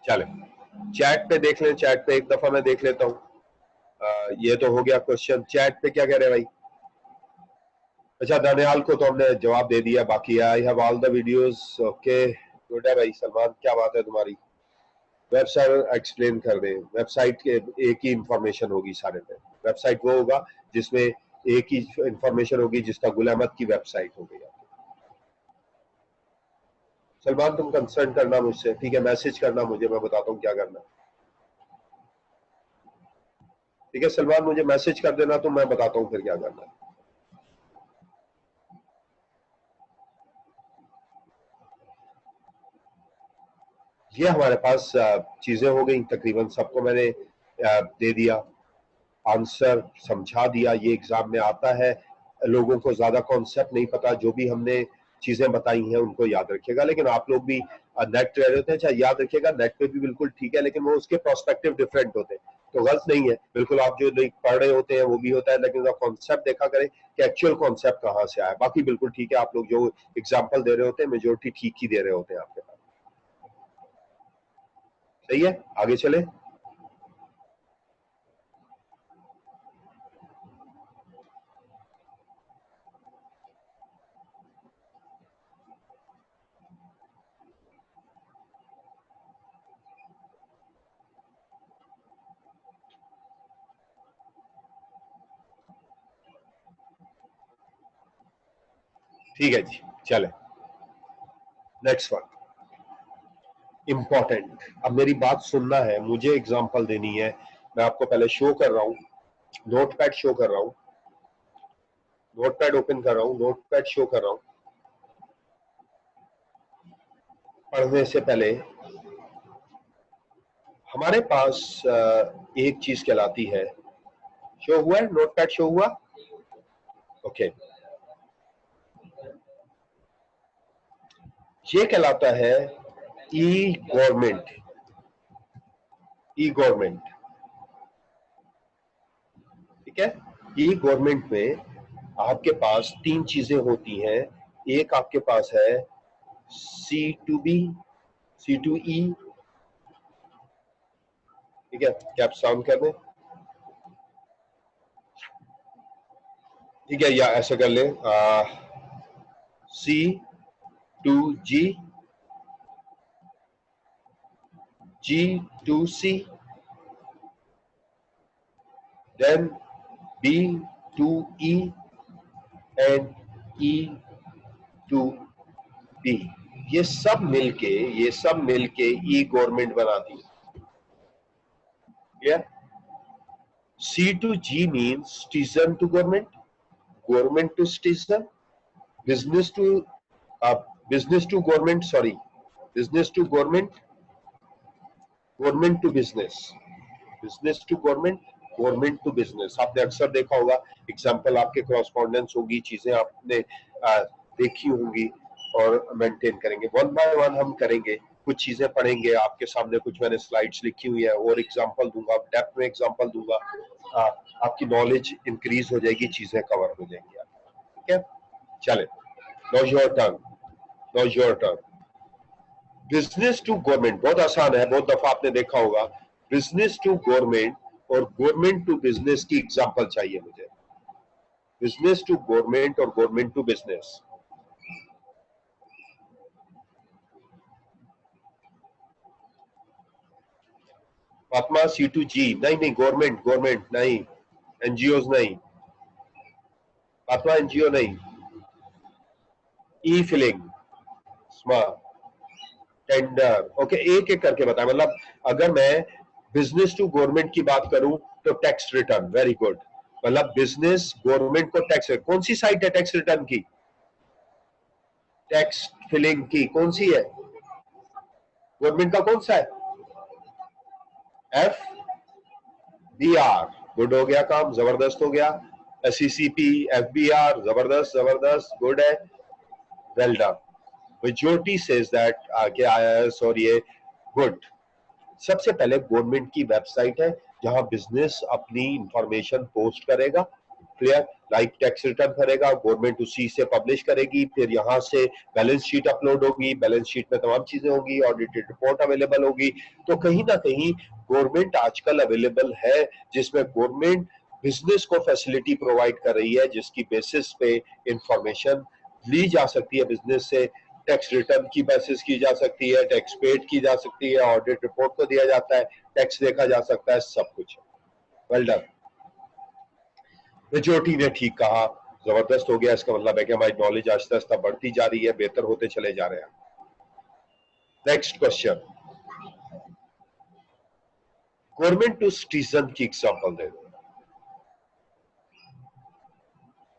चले चैट पे देख लें। चैट पे एक दफा मैं देख लेता हूँ। ये तो हो गया क्वेश्चन। चैट पे क्या कह रहे हैं भाई? अच्छा, दानियाल को तो हमने जवाब दे दिया, बाकी I have all the videos. Okay good है भाई। सलमान क्या बात है तुम्हारी? वेबसाइट एक्सप्लेन कर दे। वेबसाइट के एक ही इंफॉर्मेशन होगी सारे पे। वेबसाइट वो होगा जिसमें एक ही इंफॉर्मेशन होगी, जिसका गुल अहमद की वेबसाइट हो गई। सलमान तुम कंसर्न करना मुझसे, ठीक है, मैसेज करना मुझे, मैं बताता हूँ क्या करना। ठीक है सलमान, मुझे मैसेज कर देना तो मैं बताता हूँ फिर क्या करना। ये हमारे पास चीजें हो गई तकरीबन, सबको मैंने दे दिया, आंसर समझा दिया। ये एग्जाम में आता है, लोगों को ज्यादा कॉन्सेप्ट नहीं पता, जो भी हमने चीजें बताई हैं उनको याद रखिएगा। लेकिन आप लोग भी नेट कह रहे होते हैं, अच्छा याद रखिएगा, नेट पे भी बिल्कुल ठीक है, लेकिन वो उसके प्रोस्पेक्टिव डिफरेंट होते हैं, तो गलत नहीं है बिल्कुल। आप जो नहीं पढ़ रहे होते हैं वो भी होता है, लेकिन कॉन्सेप्ट देखा करें कि एक्चुअल कॉन्सेप्ट कहाँ से आया। बाकी बिल्कुल ठीक है, आप लोग जो एग्जाम्पल दे रहे होते हैं मेजोरिटी ठीक ही दे रहे होते हैं आपके पास। सही है, आगे चले। ठीक है जी, चले नेक्स्ट वन, इंपॉर्टेंट। अब मेरी बात सुनना है, मुझे एग्जांपल देनी है। मैं आपको पहले शो कर रहा हूं, नोटपैड शो कर रहा हूं, नोटपैड ओपन कर रहा हूं, नोटपैड शो कर रहा हूं। पढ़ने से पहले हमारे पास एक चीज कहलाती है, शो हुआ है, नोटपैड शो हुआ, ओके, ये कहलाता है ई गवर्नमेंट। ई गवर्नमेंट, ठीक है। ई गवर्नमेंट में आपके पास तीन चीजें होती हैं। एक आपके पास है C2B, C2E, ठीक है, क्या आप साउंड कर दें, ठीक है, या ऐसा कर ले C2G, G2C, then B2E and E2B। ये सब मिलके ई गवर्नमेंट बनाती है। Clear? C2G means citizen to government, government to citizen, business to government, sorry, business to government, government to business, business to government, government to business. आपने अक्सर देखा होगा, example आपके कॉरस्पॉन्डेंस होगी, चीजें आपने देखी होंगी और मेंटेन करेंगे। वन बाय वन हम करेंगे, कुछ चीजें पढ़ेंगे, आपके सामने कुछ मैंने स्लाइड्स लिखी हुई है और एग्जाम्पल दूंगा, डेप्थ में एग्जाम्पल दूंगा, आपकी नॉलेज इंक्रीज हो जाएगी, चीजें कवर हो जाएंगी। ठीक है, चले, now your turn, now your turn. Business to government बहुत आसान है, बहुत दफा आपने देखा होगा। बिजनेस टू गवर्नमेंट और गवर्नमेंट टू बिजनेस की एग्जांपल चाहिए मुझे। बिजनेस टू गवर्नमेंट और government to business. Fatima C2G, नहीं गवर्नमेंट, गवर्नमेंट नहीं, एनजीओ नहीं, फातिमा एनजीओ नहीं। ई फिलिंग, स्मार्ट, टेंडर, ओके, एक एक करके बताएं। मतलब अगर मैं बिजनेस टू गवर्नमेंट की बात करूं तो टैक्स रिटर्न, वेरी गुड। मतलब बिजनेस गवर्नमेंट को टैक्स, कौन सी साइट है टैक्स रिटर्न की, टैक्स फिलिंग की कौन सी है, गवर्नमेंट का कौन सा है, FBR, गुड हो गया काम, जबरदस्त हो गया। SECP, FBR, जबरदस्त जबरदस्त, गुड है, well done. Majority says that आगे IAS और ये गुड। सबसे पहले गवर्नमेंट की वेबसाइट है जहां बिजनेस अपनी इंफॉर्मेशन पोस्ट करेगा, क्लियर, लाइक टैक्स रिटर्न करेगा, गवर्नमेंट उसी से पब्लिश करेगी, फिर यहां से बैलेंस शीट अपलोड होगी, बैलेंस शीट में तमाम चीजें होगी, ऑडिटेड रिपोर्ट अवेलेबल होगी। तो कहीं ना कहीं गवर्नमेंट आजकल अवेलेबल है, जिसमें गवर्नमेंट बिजनेस को फैसिलिटी प्रोवाइड कर रही है, जिसकी बेसिस पे इंफॉर्मेशन ली जा सकती है बिजनेस से, टैक्स रिटर्न की बेसिस की जा सकती है, टैक्स पेड की जा सकती है, ऑडिट रिपोर्ट को दिया जाता है, टैक्स देखा जा सकता है, सब कुछ। वेल डन, मेजॉरिटी ने ठीक कहा, जबरदस्त हो गया। इसका मतलब है कि हमारी नॉलेज आहिस्ता आहिस्ता बढ़ती जा रही है, बेहतर होते चले जा रहे हैं। Next question, government to citizen की एग्जांपल दे दो,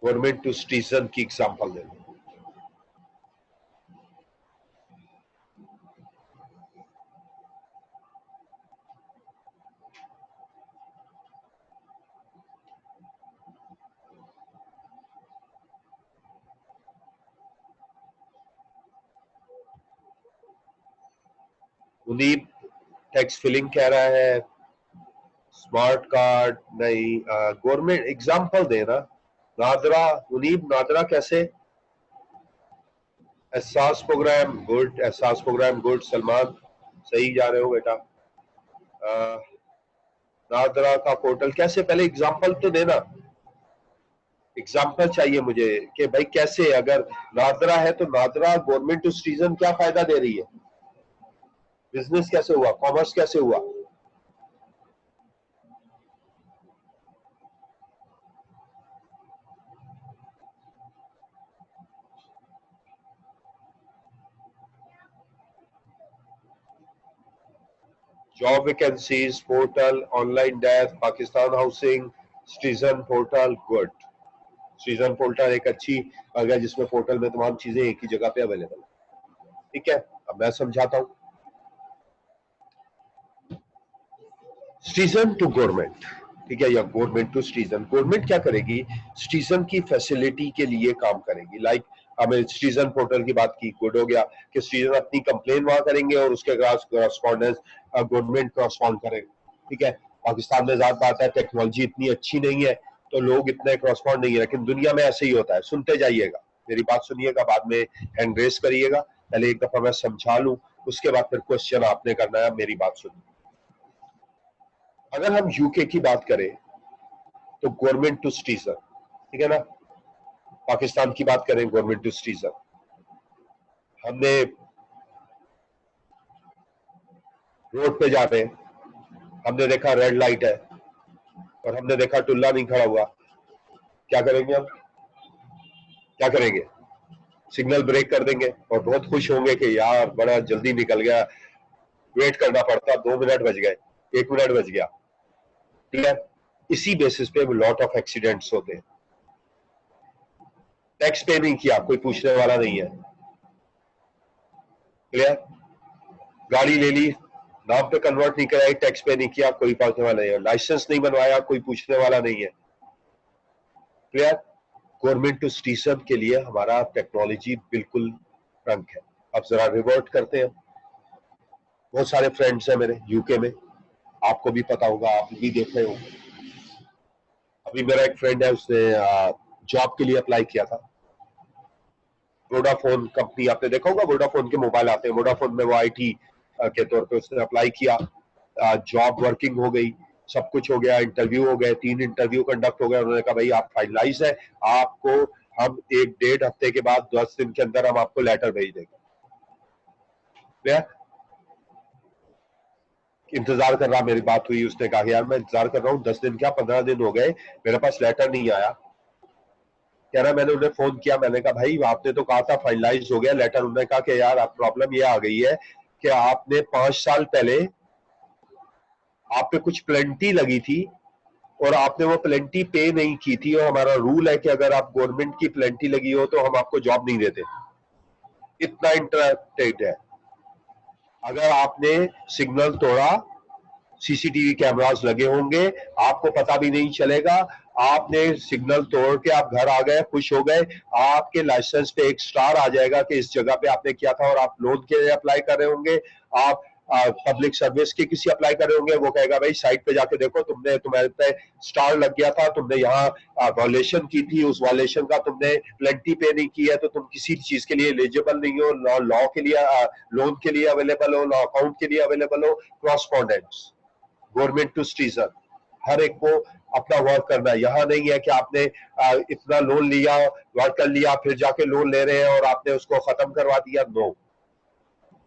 गवर्नमेंट टू सिटीजन की एग्जांपल दे दो। मुनीब टैक्स फिलिंग कह रहा है, स्मार्ट कार्ड नहीं, गवर्नमेंट एग्जांपल देना। नादरा, मुनीब नादरा कैसे, Ehsaas program good, Ehsaas program good, Salman सही जा रहे हो बेटा। नादरा का पोर्टल कैसे, पहले एग्जांपल तो देना, एग्जांपल चाहिए मुझे कि भाई कैसे, अगर नादरा है तो नादरा गवर्नमेंट टू सिटीजन क्या फायदा दे रही है, बिजनेस कैसे हुआ, कॉमर्स कैसे हुआ। Job vacancies portal, online death, Pakistan housing, citizen portal, good. Citizen portal एक अच्छी अगर जिसमें पोर्टल में तमाम चीजें एक ही जगह पे अवेलेबल है। ठीक है, अब मैं समझाता हूं। सिटीजन टू गवर्नमेंट, ठीक है, या गवर्नमेंट टू सिटीजन। गवर्नमेंट क्या करेगी, सिटीजन की फैसिलिटी के लिए काम करेगी। लाइक हमें सिटीजन पोर्टल की बात की, गुड हो गया कि सिटीजन अपनी कंप्लेन वहां करेंगे और उसके करस्पॉन्डेंस गवर्नमेंट करस्पॉन्ड करेगा। ठीक है, पाकिस्तान में ज्यादा बात है, टेक्नोलॉजी इतनी अच्छी नहीं है तो लोग इतने करस्पॉन्ड नहीं है, लेकिन दुनिया में ऐसे ही होता है। सुनते जाइएगा, मेरी बात सुनिएगा, बाद में हैंड रेस करिएगा। पहले एक दफा मैं समझा लूं, उसके बाद फिर क्वेश्चन आपने करना है। मेरी बात सुनिए, अगर हम यूके की बात करें तो गवर्नमेंट टू सिटीजन, ठीक है ना। पाकिस्तान की बात करें गवर्नमेंट टू सिटीजन, हमने रोड पे जा रहे हैं, हमने देखा रेड लाइट है और हमने देखा टुल्ला नहीं खड़ा हुआ, क्या करेंगे हम? क्या करेंगे? सिग्नल ब्रेक कर देंगे और बहुत खुश होंगे कि यार बड़ा जल्दी निकल गया, वेट करना पड़ता, 2 मिनट बच गए, 1 मिनट बच गया। ठीक है, इसी बेसिस पे लॉट ऑफ एक्सीडेंट्स होते हैं। टैक्स पे नहीं किया, कोई पूछने वाला नहीं है। क्लियर? गाड़ी ले ली, नाम पे कन्वर्ट नहीं कराई, टैक्स पे नहीं किया, कोई पूछने वाला नहीं है। लाइसेंस नहीं बनवाया, कोई पूछने वाला नहीं है। क्लियर? गवर्नमेंट टू सिटीजन के लिए हमारा टेक्नोलॉजी बिल्कुल रंग है। अब जरा रिवर्ट करते हैं। बहुत सारे फ्रेंड्स हैं मेरे यूके में, आपको भी पता होगा, आप भी देख रहे हो। अभी मेरा एक फ्रेंड है, उसने जॉब के लिए अप्लाई किया था। वोडाफोन कंपनी, आपने देखा होगा वोडाफोन के मोबाइल आते हैं, वोडाफोन में वो आईटी के तौर पे उसने अप्लाई किया। जॉब वर्किंग हो गई, सब कुछ हो गया, इंटरव्यू हो गए, 3 इंटरव्यू कंडक्ट हो गए। उन्होंने कहा भाई आप फाइनलाइज है, आपको हम 1-1.5 हफ्ते के बाद 10 दिन के अंदर हम आपको लेटर भेज देंगे। इंतजार कर रहा, मेरी बात हुई, उसने कहा यार मैं इंतजार कर रहा हूँ 10 दिन क्या 15 दिन हो गए, मेरे पास लेटर नहीं आया। कह रहा मैंने उन्हें फोन किया, मैंने कहा भाई आपने तो कहा था फाइनलाइज हो गया लेटर। उन्होंने कहा कि यार आप प्रॉब्लम ये आ गई है कि आपने 5 साल पहले आप पे कुछ प्लेंटी लगी थी और आपने वो प्लेंटी पे नहीं की थी, और हमारा रूल है कि अगर आप गवर्नमेंट की प्लेंटी लगी हो तो हम आपको जॉब नहीं देते। इतना इंटरेक्टेड है। अगर आपने सिग्नल तोड़ा, सीसीटीवी कैमरास लगे होंगे, आपको पता भी नहीं चलेगा। आपने सिग्नल तोड़ के आप घर आ गए, खुश हो गए, आपके लाइसेंस पे एक स्टार आ जाएगा कि इस जगह पे आपने किया था, और आप लोन के लिए अप्लाई कर रहे होंगे, आप पब्लिक सर्विस के किसी अप्लाई कर रहे होंगे, वो कहेगा भाई साइट पे जाके देखो, तुम्हारे पे स्टार लग गया था, तुमने यहाँ वायलेशन की थी, उस वायलेशन का तुमने प्लेंटी पे नहीं की है, तो तुम किसी चीज के लिए एलिजिबल नहीं हो, लॉ के लिए लोन के लिए अवेलेबल हो, लॉ अकाउंट के लिए अवेलेबल हो। क्रॉसपॉन्डेंट्स गवर्नमेंट टू सिटीजन, हर एक को अपना वर्क करना है। यहाँ नहीं है कि आपने इतना लोन लिया, वर्क कर लिया, फिर जाके लोन ले रहे हैं और आपने उसको खत्म करवा दिया। नो,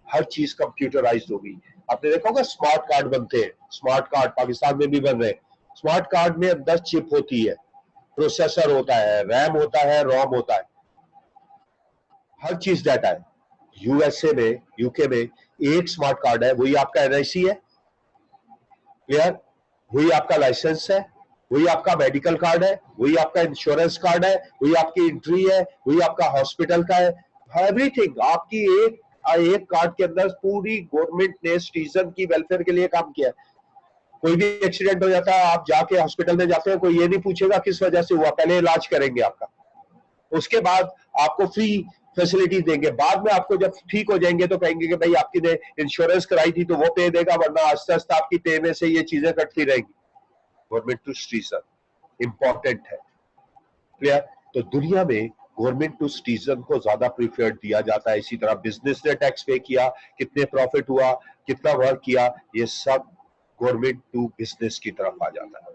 हर चीज कंप्यूटराइज होगी। आपने देखा होगा स्मार्ट कार्ड बनते हैं, स्मार्ट कार्ड पाकिस्तान में भी बन रहे हैं। स्मार्ट कार्ड में अंदर चिप होती है, प्रोसेसर होता है, रैम होता है, रोम होता है, हर चीज डाटा है। यूएसए में, यूके में एक स्मार्ट कार्ड है, वही आपका एनआईसी है। क्लियर? वही आपका लाइसेंस है, वही आपका मेडिकल कार्ड है, वही आपका इंश्योरेंस कार्ड है, वही आपकी एंट्री है, वही आपका हॉस्पिटल का है। एवरीथिंग आपकी एक कार्ड के अंदर पूरी गवर्नमेंट ने सिटीजन की वेलफेयर के लिए काम किया है। कोई भी एक्सीडेंट हो जाता है, आप जाके हॉस्पिटल में जाते हैं, कोई ये नहीं पूछेगा किस वजह से हुआ, पहले इलाज करेंगे आपका, उसके बाद आपको फ्री फैसिलिटी देंगे। बाद में आपको जब ठीक हो जाएंगे तो कहेंगे कि भाई आपकी ने इंश्योरेंस कराई थी तो वो पे देगा, वरना आस्ते आस्ते आपकी पे में से ये चीजें कटती रहेंगी। गवर्नमेंट टू सिटीजन इंपॉर्टेंट है। क्लियर? तो दुनिया में गवर्नमेंट टू सिटीजन को ज्यादा प्रीफर्ड दिया जाता है। इसी तरह बिजनेस ने टैक्स पे किया, कितने प्रॉफिट हुआ, कितना वर्क किया, ये सब गवर्नमेंट टू बिजनेस की तरफ आ जाता है।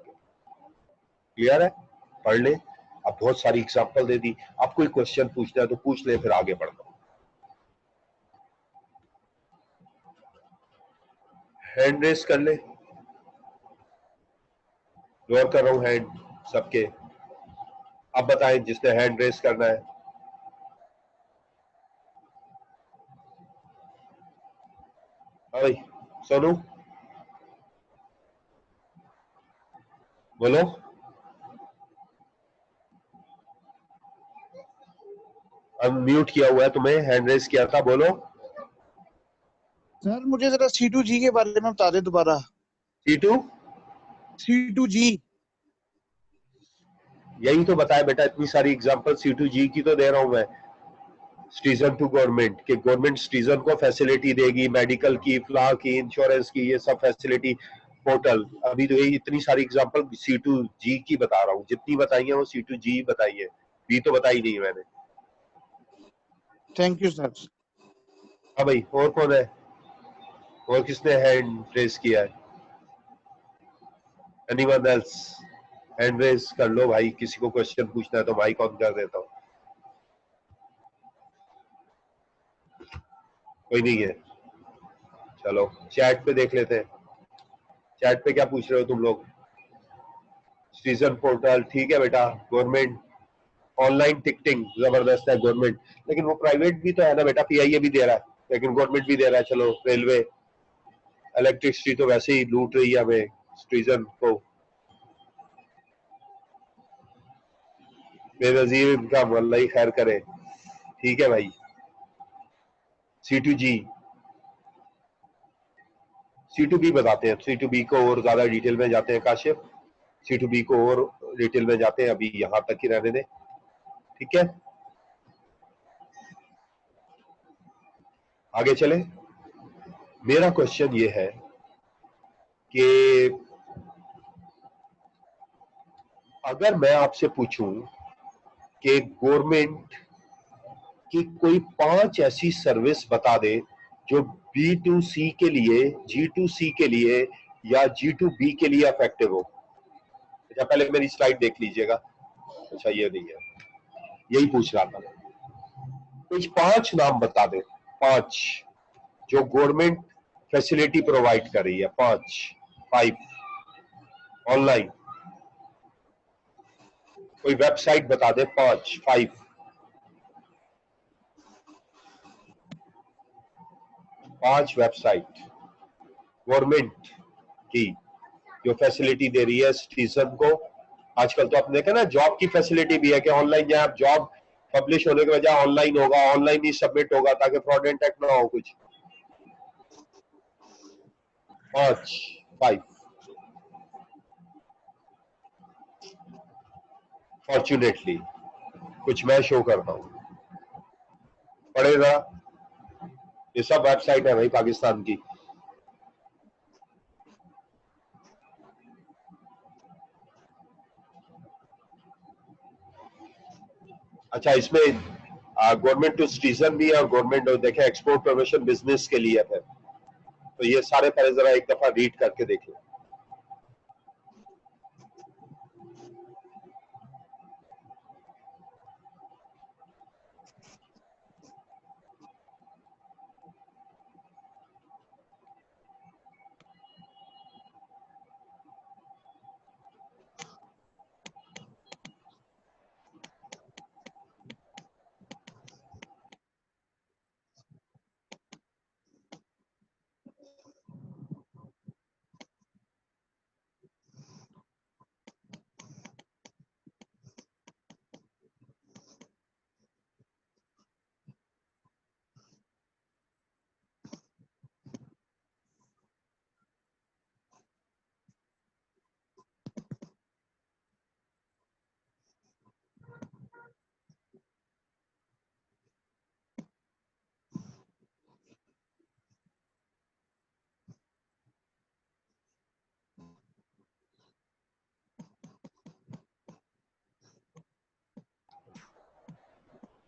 क्लियर है? पढ़ ले। अब बहुत सारी एग्जांपल दे दी, आप कोई क्वेश्चन पूछना है तो पूछ ले, फिर आगे बढ़ना। हैंड रेस कर ले, लोअर कर रहा हूं हैंड सबके। अब बताएं जिसने हैंड रेस करना है। भाई सोनू बोलो। अनम्यूट किया हुआ है तुम्हें, हैंड रेस किया था, बोलो। सर मुझे जरा C2G के बारे में बता दे दोबारा। C2 C2G यही तो बताया बेटा, इतनी सारी एग्जांपल C2G की तो दे रहा हूं मैं, सिटीजन टू गवर्नमेंट, कि गवर्नमेंट सिटीजन को फैसिलिटी देगी, मेडिकल की, फ्ला की, इंश्योरेंस की, ये सब फैसिलिटी पोर्टल। अभी तो यही इतनी सारी एग्जांपल C2G की बता रहा हूँ, जितनी बताई है वो C2G बताई है, बी तो बताई नहीं मैंने। Thank you sir. हाँ भाई, और कौन है, और किसने हैंड रेस किया है? Anyone else? हैंड रेस कर लो भाई, किसी को क्वेश्चन पूछना है तो माइक ऑन कर देता हूँ। कोई नहीं है, चलो चैट पे देख लेते हैं। चैट पे क्या पूछ रहे हो तुम लोग? सिटीजन पोर्टल ठीक है बेटा, गवर्नमेंट ऑनलाइन टिकटिंग जबरदस्त है गवर्नमेंट, लेकिन वो प्राइवेट भी तो है ना बेटा, PIA भी दे रहा है, लेकिन गवर्नमेंट भी दे रहा है। चलो रेलवे, इलेक्ट्रिसिटी तो वैसे ही लूट रही है हमें, सिटीजन को। बेनजीर का अल्लाह ही खैर करे, ठीक है भाई। C2G, C2B बताते हैं, C2B को और ज्यादा डिटेल में जाते हैं काशिफ, C2B को और डिटेल में जाते हैं, अभी यहां तक ही रहने दें, ठीक है। आगे चले। मेरा क्वेश्चन ये है कि अगर मैं आपसे पूछूं कि गवर्नमेंट की कोई 5 ऐसी सर्विस बता दे जो B2C के लिए, G2C के लिए या G2B के लिए इफेक्टिव हो। अच्छा पहले मेरी स्लाइड देख लीजिएगा। अच्छा ये नहीं है, यही पूछ रहा था। कुछ 5 नाम बता दे, 5 जो गवर्नमेंट फैसिलिटी प्रोवाइड कर रही है, 5 ऑनलाइन। कोई वेबसाइट बता दे 5 वेबसाइट गवर्नमेंट की जो फैसिलिटी दे रही है सिटीजन को। आजकल तो आपने देखा ना, जॉब की फैसिलिटी भी है कि ऑनलाइन जाए आप, जॉब पब्लिश होने के बजाय ऑनलाइन होगा, ऑनलाइन ही सबमिट होगा ताकि फ्रॉड एंड टैक्स ना हो कुछ। 5 फॉर्चुनेटली कुछ मैं शो करता हूं, पढ़ेगा। ये सब वेबसाइट है भाई पाकिस्तान की। अच्छा इसमें गवर्नमेंट टू सिटीजन भी है और गवर्नमेंट देखे एक्सपोर्ट प्रमोशन बिजनेस के लिए है, तो ये सारे पहले जरा एक दफा रीड करके देख लो।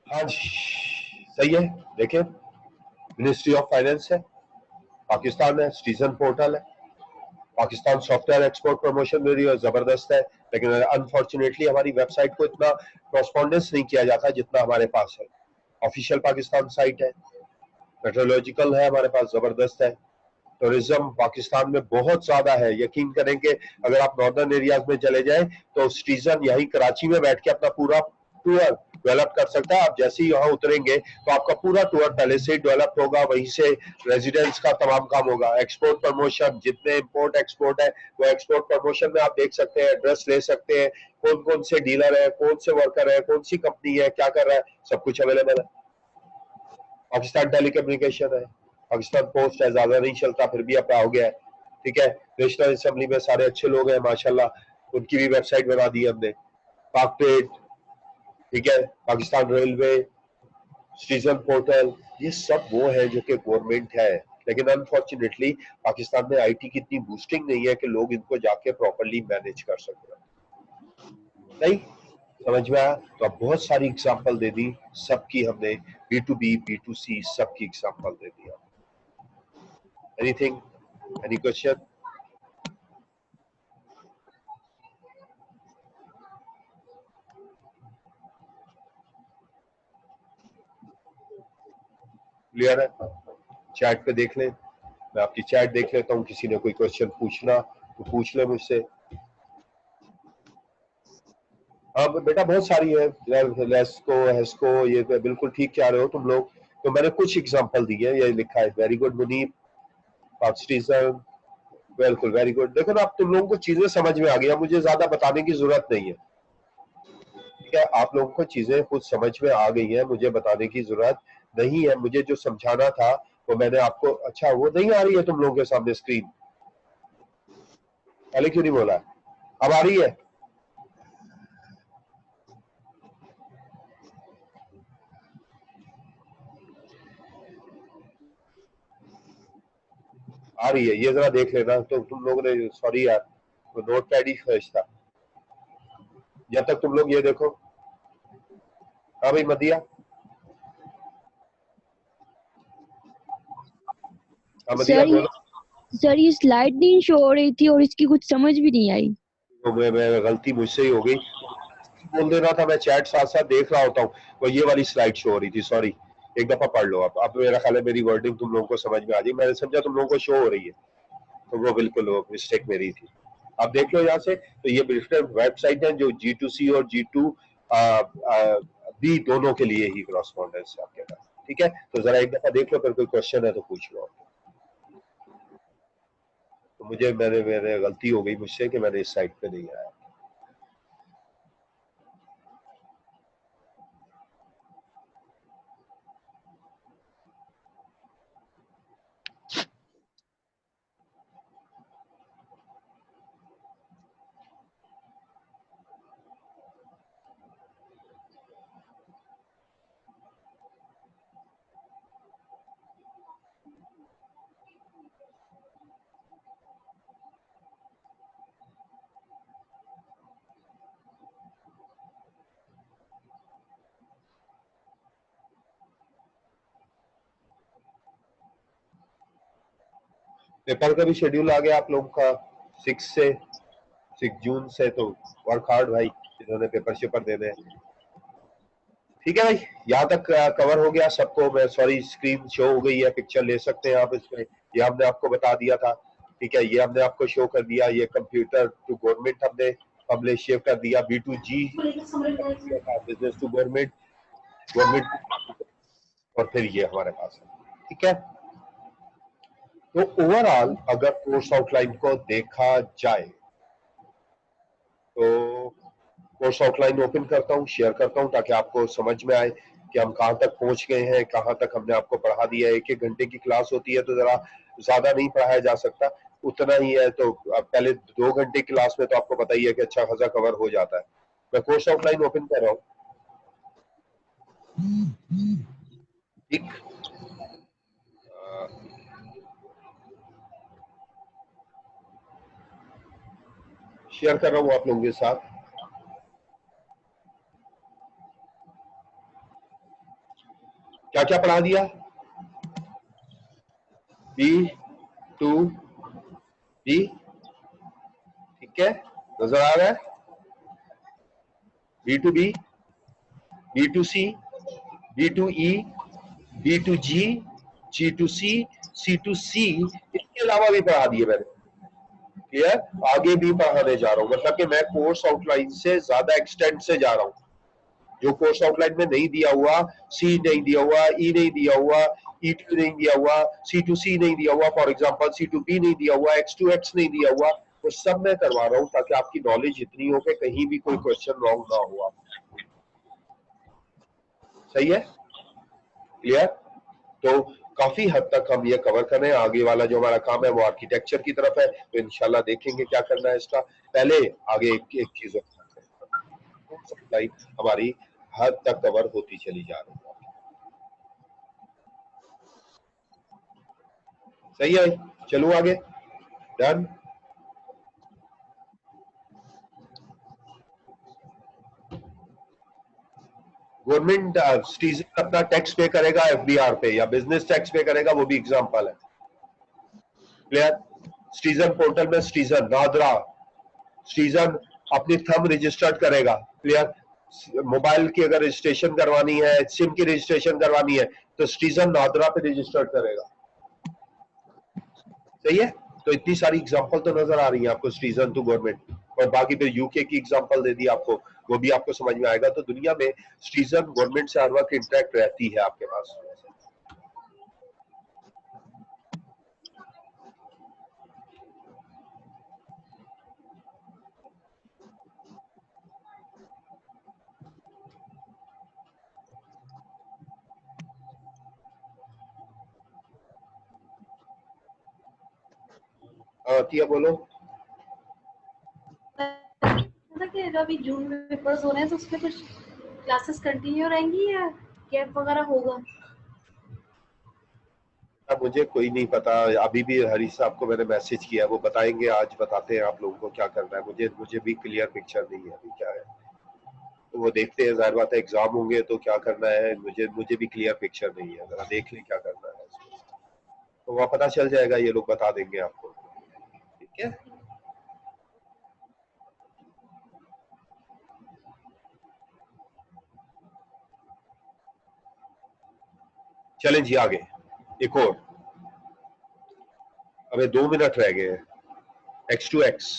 हाँ जी सही है। देखें मिनिस्ट्री ऑफ फाइनेंस है, पाकिस्तान है, सिटीजन पोर्टल है, पाकिस्तान सॉफ्टवेयर एक्सपोर्ट प्रमोशन में भी जबरदस्त है, लेकिन अनफॉर्चुनेटली हमारी वेबसाइट को इतना कॉरस्पॉन्डेंस नहीं किया जाता जितना हमारे पास है। ऑफिशियल पाकिस्तान साइट है, मेट्रोलॉजिकल है हमारे पास, जबरदस्त है। टूरिज्म पाकिस्तान में बहुत ज्यादा है, यकीन करेंगे अगर आप नॉर्दर्न एरियाज में चले जाएं तो सिटीजन यही कराची में बैठ के अपना पूरा टूर डेवलप कर सकता है। आप जैसे ही यहाँ उतरेंगे तो आपका पूरा टूर पहले से ही डेवलप होगा, वहीं से रेजिडेंस का तमाम काम होगा। एक्सपोर्ट प्रमोशन, जितने इंपोर्ट एक्सपोर्ट है वो एक्सपोर्ट प्रमोशन में आप देख सकते हैं, एड्रेस ले सकते हैं, कौन कौन से डीलर है, कौन से वर्कर है, कौन सी कंपनी है, क्या कर रहा है, सब कुछ अवेलेबल है। पाकिस्तान टेलीकम्युनिकेशन है, पाकिस्तान पोस्ट है, ज्यादा नहीं चलता फिर भी अपना हो गया है, ठीक है। नेशनल असेंबली में सारे अच्छे लोग हैं माशाल्लाह, उनकी भी वेबसाइट बना दी हमने। कॉकपिट, ठीक है, पाकिस्तान रेलवे, सिटीजन पोर्टल, ये सब वो है जो कि गवर्नमेंट है, लेकिन अनफॉर्चुनेटली पाकिस्तान में आईटी की इतनी बूस्टिंग नहीं है कि लोग इनको जाके प्रॉपर्ली मैनेज कर सकें। नहीं समझ में आया? तो अब बहुत सारी एग्जांपल दे दी, सबकी हमने B2B, B2C सबकी एग्जांपल दे दिया। Anything, any question? क्लियर है? चैट पे देख लें, मैं आपकी चैट देख लेता हूँ, किसी ने कोई क्वेश्चन पूछना तो पूछ ले मुझसे। हाँ बेटा बहुत सारी है, लेस्को, हेस्को, ये बिल्कुल ठीक कह रहे हो तुम लोग। तो मैंने कुछ एग्जांपल दी है, ये लिखा है। वेरी गुड मुनीब, पाक सिटीजन, बिल्कुल वेरी गुड। देखो ना, अब तुम लोगों को चीजें समझ में आ गई, मुझे ज्यादा बताने की जरूरत नहीं है, ठीक है? आप लोगों को चीजें खुद समझ में आ गई हैं, मुझे बताने की जरूरत नहीं है। मुझे जो समझाना था वो मैंने आपको, अच्छा वो नहीं आ रही है तुम लोगों के सामने स्क्रीन? पहले क्यों नहीं बोला? अब आ रही है? आ रही है, ये जरा देख लेना। तो तुम लोगों ने, सॉरी यार, तो नोट पैड ही खर्च था। जब तक तुम लोग ये देखो। हाँ भाई मदिया, हाँ मदिया बोलो। सर ये स्लाइड नहीं शो हो रही थी और इसकी कुछ समझ भी नहीं आई। तो मैं गलती मुझसे ही हो गई, बोल देना था, मैं चैट साथ साथ देख रहा होता हूँ। वो ये वाली स्लाइड शो हो रही थी, सॉरी। एक दफा पढ़ लो आप। अब मेरा ख्याल है मेरी वर्डिंग तुम लोगों को समझ में आ गई। मैंने समझा तुम लोगों को शो हो रही है, तो वो बिल्कुल मिस्टेक मेरी थी। आप देख लो यहाँ से। तो ये डिफरेंट वेबसाइट है जो G2C और G2B दोनों के लिए ही करस्पॉन्डेंस है आपके पास, ठीक है? तो जरा एक दफा देख लो, फिर कोई क्वेश्चन है तो पूछ लो। तो मेरे गलती हो गई मुझसे कि मैंने इस साइट पे नहीं आया। पेपर का भी शेड्यूल आ गया आप लोगों का 6 जून से। तो वर्क हार्ड भाई, जिन्होंने पेपर शेपर देने। ठीक है भाई, यहाँ तक कवर हो गया सबको। मैं सॉरी, स्क्रीन शो हो गई है, पिक्चर ले सकते हैं आप इसमें। ये हमने आपको बता दिया था, ठीक है? ये हमने आपको शो कर दिया। ये कंप्यूटर टू गवर्नमेंट हमने पब्लिश शेयर कर दिया। B2G business to government, government, और फिर ये हमारे पास है, ठीक है? तो ओवरऑल अगर कोर्स आउटलाइन को देखा जाए तो कोर्स आउटलाइन ओपन करता हूँ, शेयर करता हूँ, ताकि आपको समझ में आए कि हम कहाँ तक पहुंच गए हैं, कहाँ तक हमने आपको पढ़ा दिया है। 1-1 घंटे की क्लास होती है तो जरा ज्यादा नहीं पढ़ाया जा सकता, उतना ही है। तो पहले 2 घंटे की क्लास में तो आपको पता ही है कि अच्छा खासा कवर हो जाता है। मैं कोर्स आउटलाइन ओपन कर रहा हूँ, ठीक? शेयर कर रहा हूँ आप लोगों के साथ। क्या क्या पढ़ा दिया? B2B, ठीक है, नजर आ रहा है? B2B, B2C, B2E, B2G, G2C, C2C, इसके अलावा भी पढ़ा दिए मैंने। क्लियर? आगे भी पढ़ाने जा रहा हूँ, मतलब कि मैं कोर्स आउटलाइन से ज्यादा एक्सटेंड से जा रहा हूँ। जो कोर्स आउटलाइन में नहीं दिया हुआ, C नहीं दिया हुआ, E नहीं दिया हुआ, E2 नहीं दिया हुआ, C2C नहीं दिया हुआ, फॉर एग्जांपल C2B नहीं दिया हुआ, X2X नहीं दिया हुआ, वो सब मैं करवा रहा हूँ ताकि आपकी नॉलेज इतनी हो कि कहीं भी कोई क्वेश्चन रॉन्ग ना हुआ। सही है? क्लियर? तो काफी हद तक हम ये कवर करें। आगे वाला जो हमारा काम है वो आर्किटेक्चर की तरफ है, तो इंशाल्लाह देखेंगे क्या करना है इसका। पहले आगे एक चीज सप्लाई हमारी हद तक कवर होती चली जा रही है। सही है, चलो आगे। डन। गवर्नमेंट सिटीजन अपना टैक्स पे करेगा एफबीआर पे, या बिजनेस टैक्स पे करेगा, वो भी एग्जांपल है। क्लियर? सिटीजन पोर्टल में सिटीजन नादरा सिटीजन अपनी थंब रजिस्टर्ड करेगा। क्लियर? मोबाइल की अगर रजिस्ट्रेशन करवानी है, सिम की रजिस्ट्रेशन करवानी है, तो सिटीजन नादरा पे रजिस्टर्ड करेगा। सही है? तो इतनी सारी एग्जांपल तो नजर आ रही है आपको सिटीजन टू गवर्नमेंट, और बाकी फिर यूके की एग्जांपल दे दी आपको, वो भी आपको समझ में आएगा। तो दुनिया में सिटीजन गवर्नमेंट से हर वक्त इंटरेक्ट रहती है आपके पास। तिया बोलो। था कि जो अभी जून में पेपर्स हो रहे हैं तो उसमें कुछ क्लासेस कंटिन्यू रहेंगी या गैप वगैरह होगा? अब मुझे कोई नहीं पता, अभी भी हरी साहब को मैंने मैसेज किया, वो बताएंगे, आज बताते हैं आप लोगों को क्या करना है। मुझे भी क्लियर पिक्चर नहीं है अभी क्या है, तो वो देखते हैं। जाहिर बात है एग्जाम होंगे तो क्या करना है, मुझे भी क्लियर पिक्चर नहीं है। जरा देख लें क्या करना है, तो वहाँ पता चल जाएगा, ये लोग बता देंगे आपको। ठीक है, चलें जी आगे। एक और, अबे 2 मिनट रह गए हैं। X2X,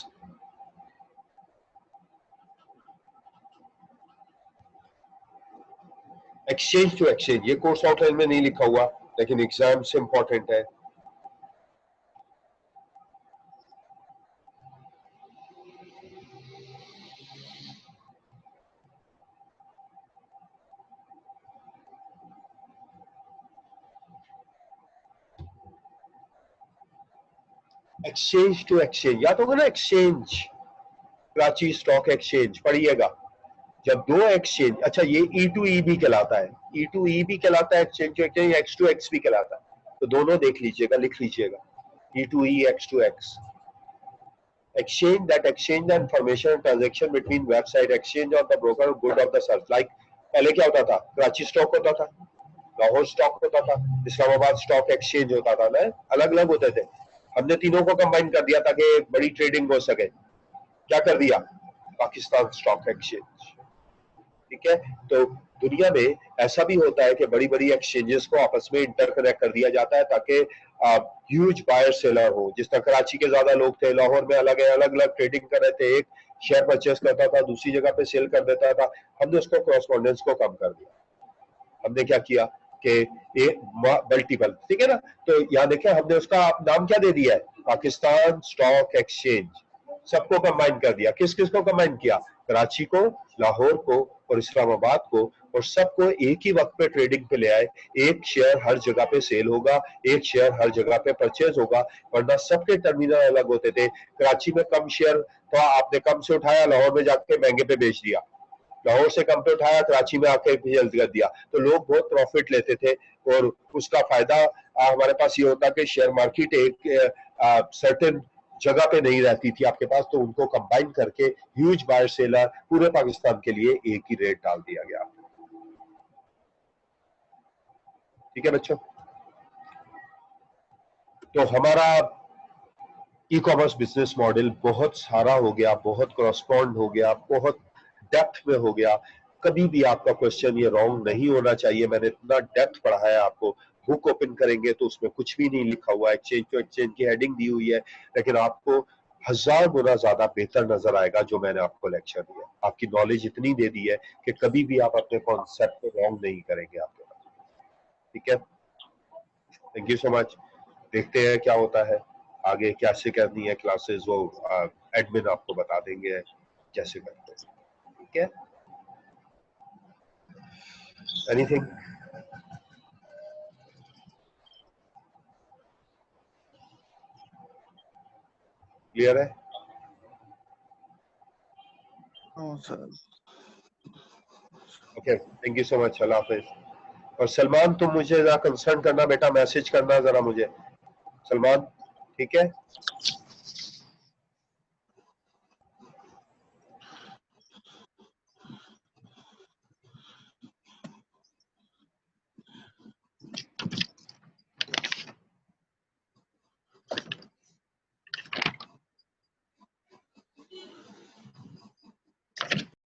एक्सचेंज टू एक्सचेंज, ये कोर्स आउटलाइन में नहीं लिखा हुआ, लेकिन एग्जाम से इंपॉर्टेंट है। एक्सचेंज टू एक्सचेंज, याद होगा ना एक्सचेंज, कराची स्टॉक एक्सचेंज, पढ़िएगा। जब दो एक्सचेंज, अच्छा ये E2E भी कहलाता है, E2E भी कहलाता है एक्सचेंज टू एक्सचेंज, X2X भी कहलाता है, तो दोनों देख लीजिएगा, लिख लीजिएगा, E2E, X2X। Exchange that exchange the information and transaction between website exchange or the broker of good of the search, like पहले क्या होता था, कराची स्टॉक होता था, लाहौर स्टॉक होता था, इस्लामाबाद स्टॉक एक्सचेंज होता था ना, अलग अलग होते थे। हमने तीनों को कंबाइन कर दिया ताकि बड़ी ट्रेडिंग हो सके। क्या कर दिया, पाकिस्तान स्टॉक एक्सचेंज। ठीक है, तो दुनिया में ऐसा भी होता है कि बड़ी बड़ी एक्सचेंजेस को आपस में इंटरकनेक्ट कर दिया जाता है ताकि ह्यूज बायर सेलर हो। जिस तरह कराची के ज्यादा लोग थे, लाहौर में अलग अलग ट्रेडिंग कर रहे थे, एक शेयर परचेस करता था, दूसरी जगह पे सेल कर देता था। हमने उसको क्रॉसपॉन्डेंस को कम कर दिया। हमने क्या किया कि मल्टीपल, ठीक है ना, तो यहाँ देखिए हमने उसका नाम क्या दे दिया है, पाकिस्तान स्टॉक एक्सचेंज। सबको कंबाइन कर दिया। किस किस को कंबाइन किया, कराची को, लाहौर को और इस्लामाबाद को, और सबको एक ही वक्त पे ट्रेडिंग पे ले आए। एक शेयर हर जगह पे सेल होगा, एक शेयर हर जगह पे परचेज होगा, वरना सबके टर्मिनल अलग होते थे। कराची में कम शेयर तो आपने कम से उठाया, लाहौर में जाके महंगे पे बेच दिया, लाहौर से कम पे उठाया, कराची में आके जल्द कर दिया, तो लोग बहुत प्रॉफिट लेते थे। और उसका फायदा हमारे पास ये होता कि शेयर मार्केट एक सर्टेन जगह पे नहीं रहती थी आपके पास, तो उनको कंबाइन करके ह्यूज बायर सेलर पूरे पाकिस्तान के लिए एक ही रेट डाल दिया गया। ठीक है बच्चों, तो हमारा ई कॉमर्स बिजनेस मॉडल बहुत सारा हो गया, बहुत क्रॉसपॉन्ड हो गया, बहुत डेप्थ में हो गया। कभी भी आपका क्वेश्चन ये रॉन्ग नहीं होना चाहिए। मैंने इतना डेप्थ पढ़ाया आपको। बुक ओपन करेंगे तो उसमें कुछ भी नहीं लिखा हुआ, एक्सचेंज टू एक्सचेंज की हेडिंग दी हुई है, लेकिन आपको 1000 गुना ज्यादा बेहतर नजर आएगा जो मैंने आपको लेक्चर दिया। आपकी नॉलेज इतनी दे दी है कि कभी भी आप अपने कॉन्सेप्ट को रॉन्ग नहीं करेंगे आपके पास। ठीक है, थैंक यू सो मच। देखते हैं क्या होता है आगे, कैसे करनी है क्लासेस, वो एडमिन आपको बता देंगे कैसे करते हैं। ठीक है, एनीथिंग? क्लियर है? हाँ sir. Okay, thank you so much, अल्लाह हाफिज। और सलमान तुम मुझे जरा कंसर्न करना बेटा, मैसेज करना जरा मुझे, सलमान, ठीक है?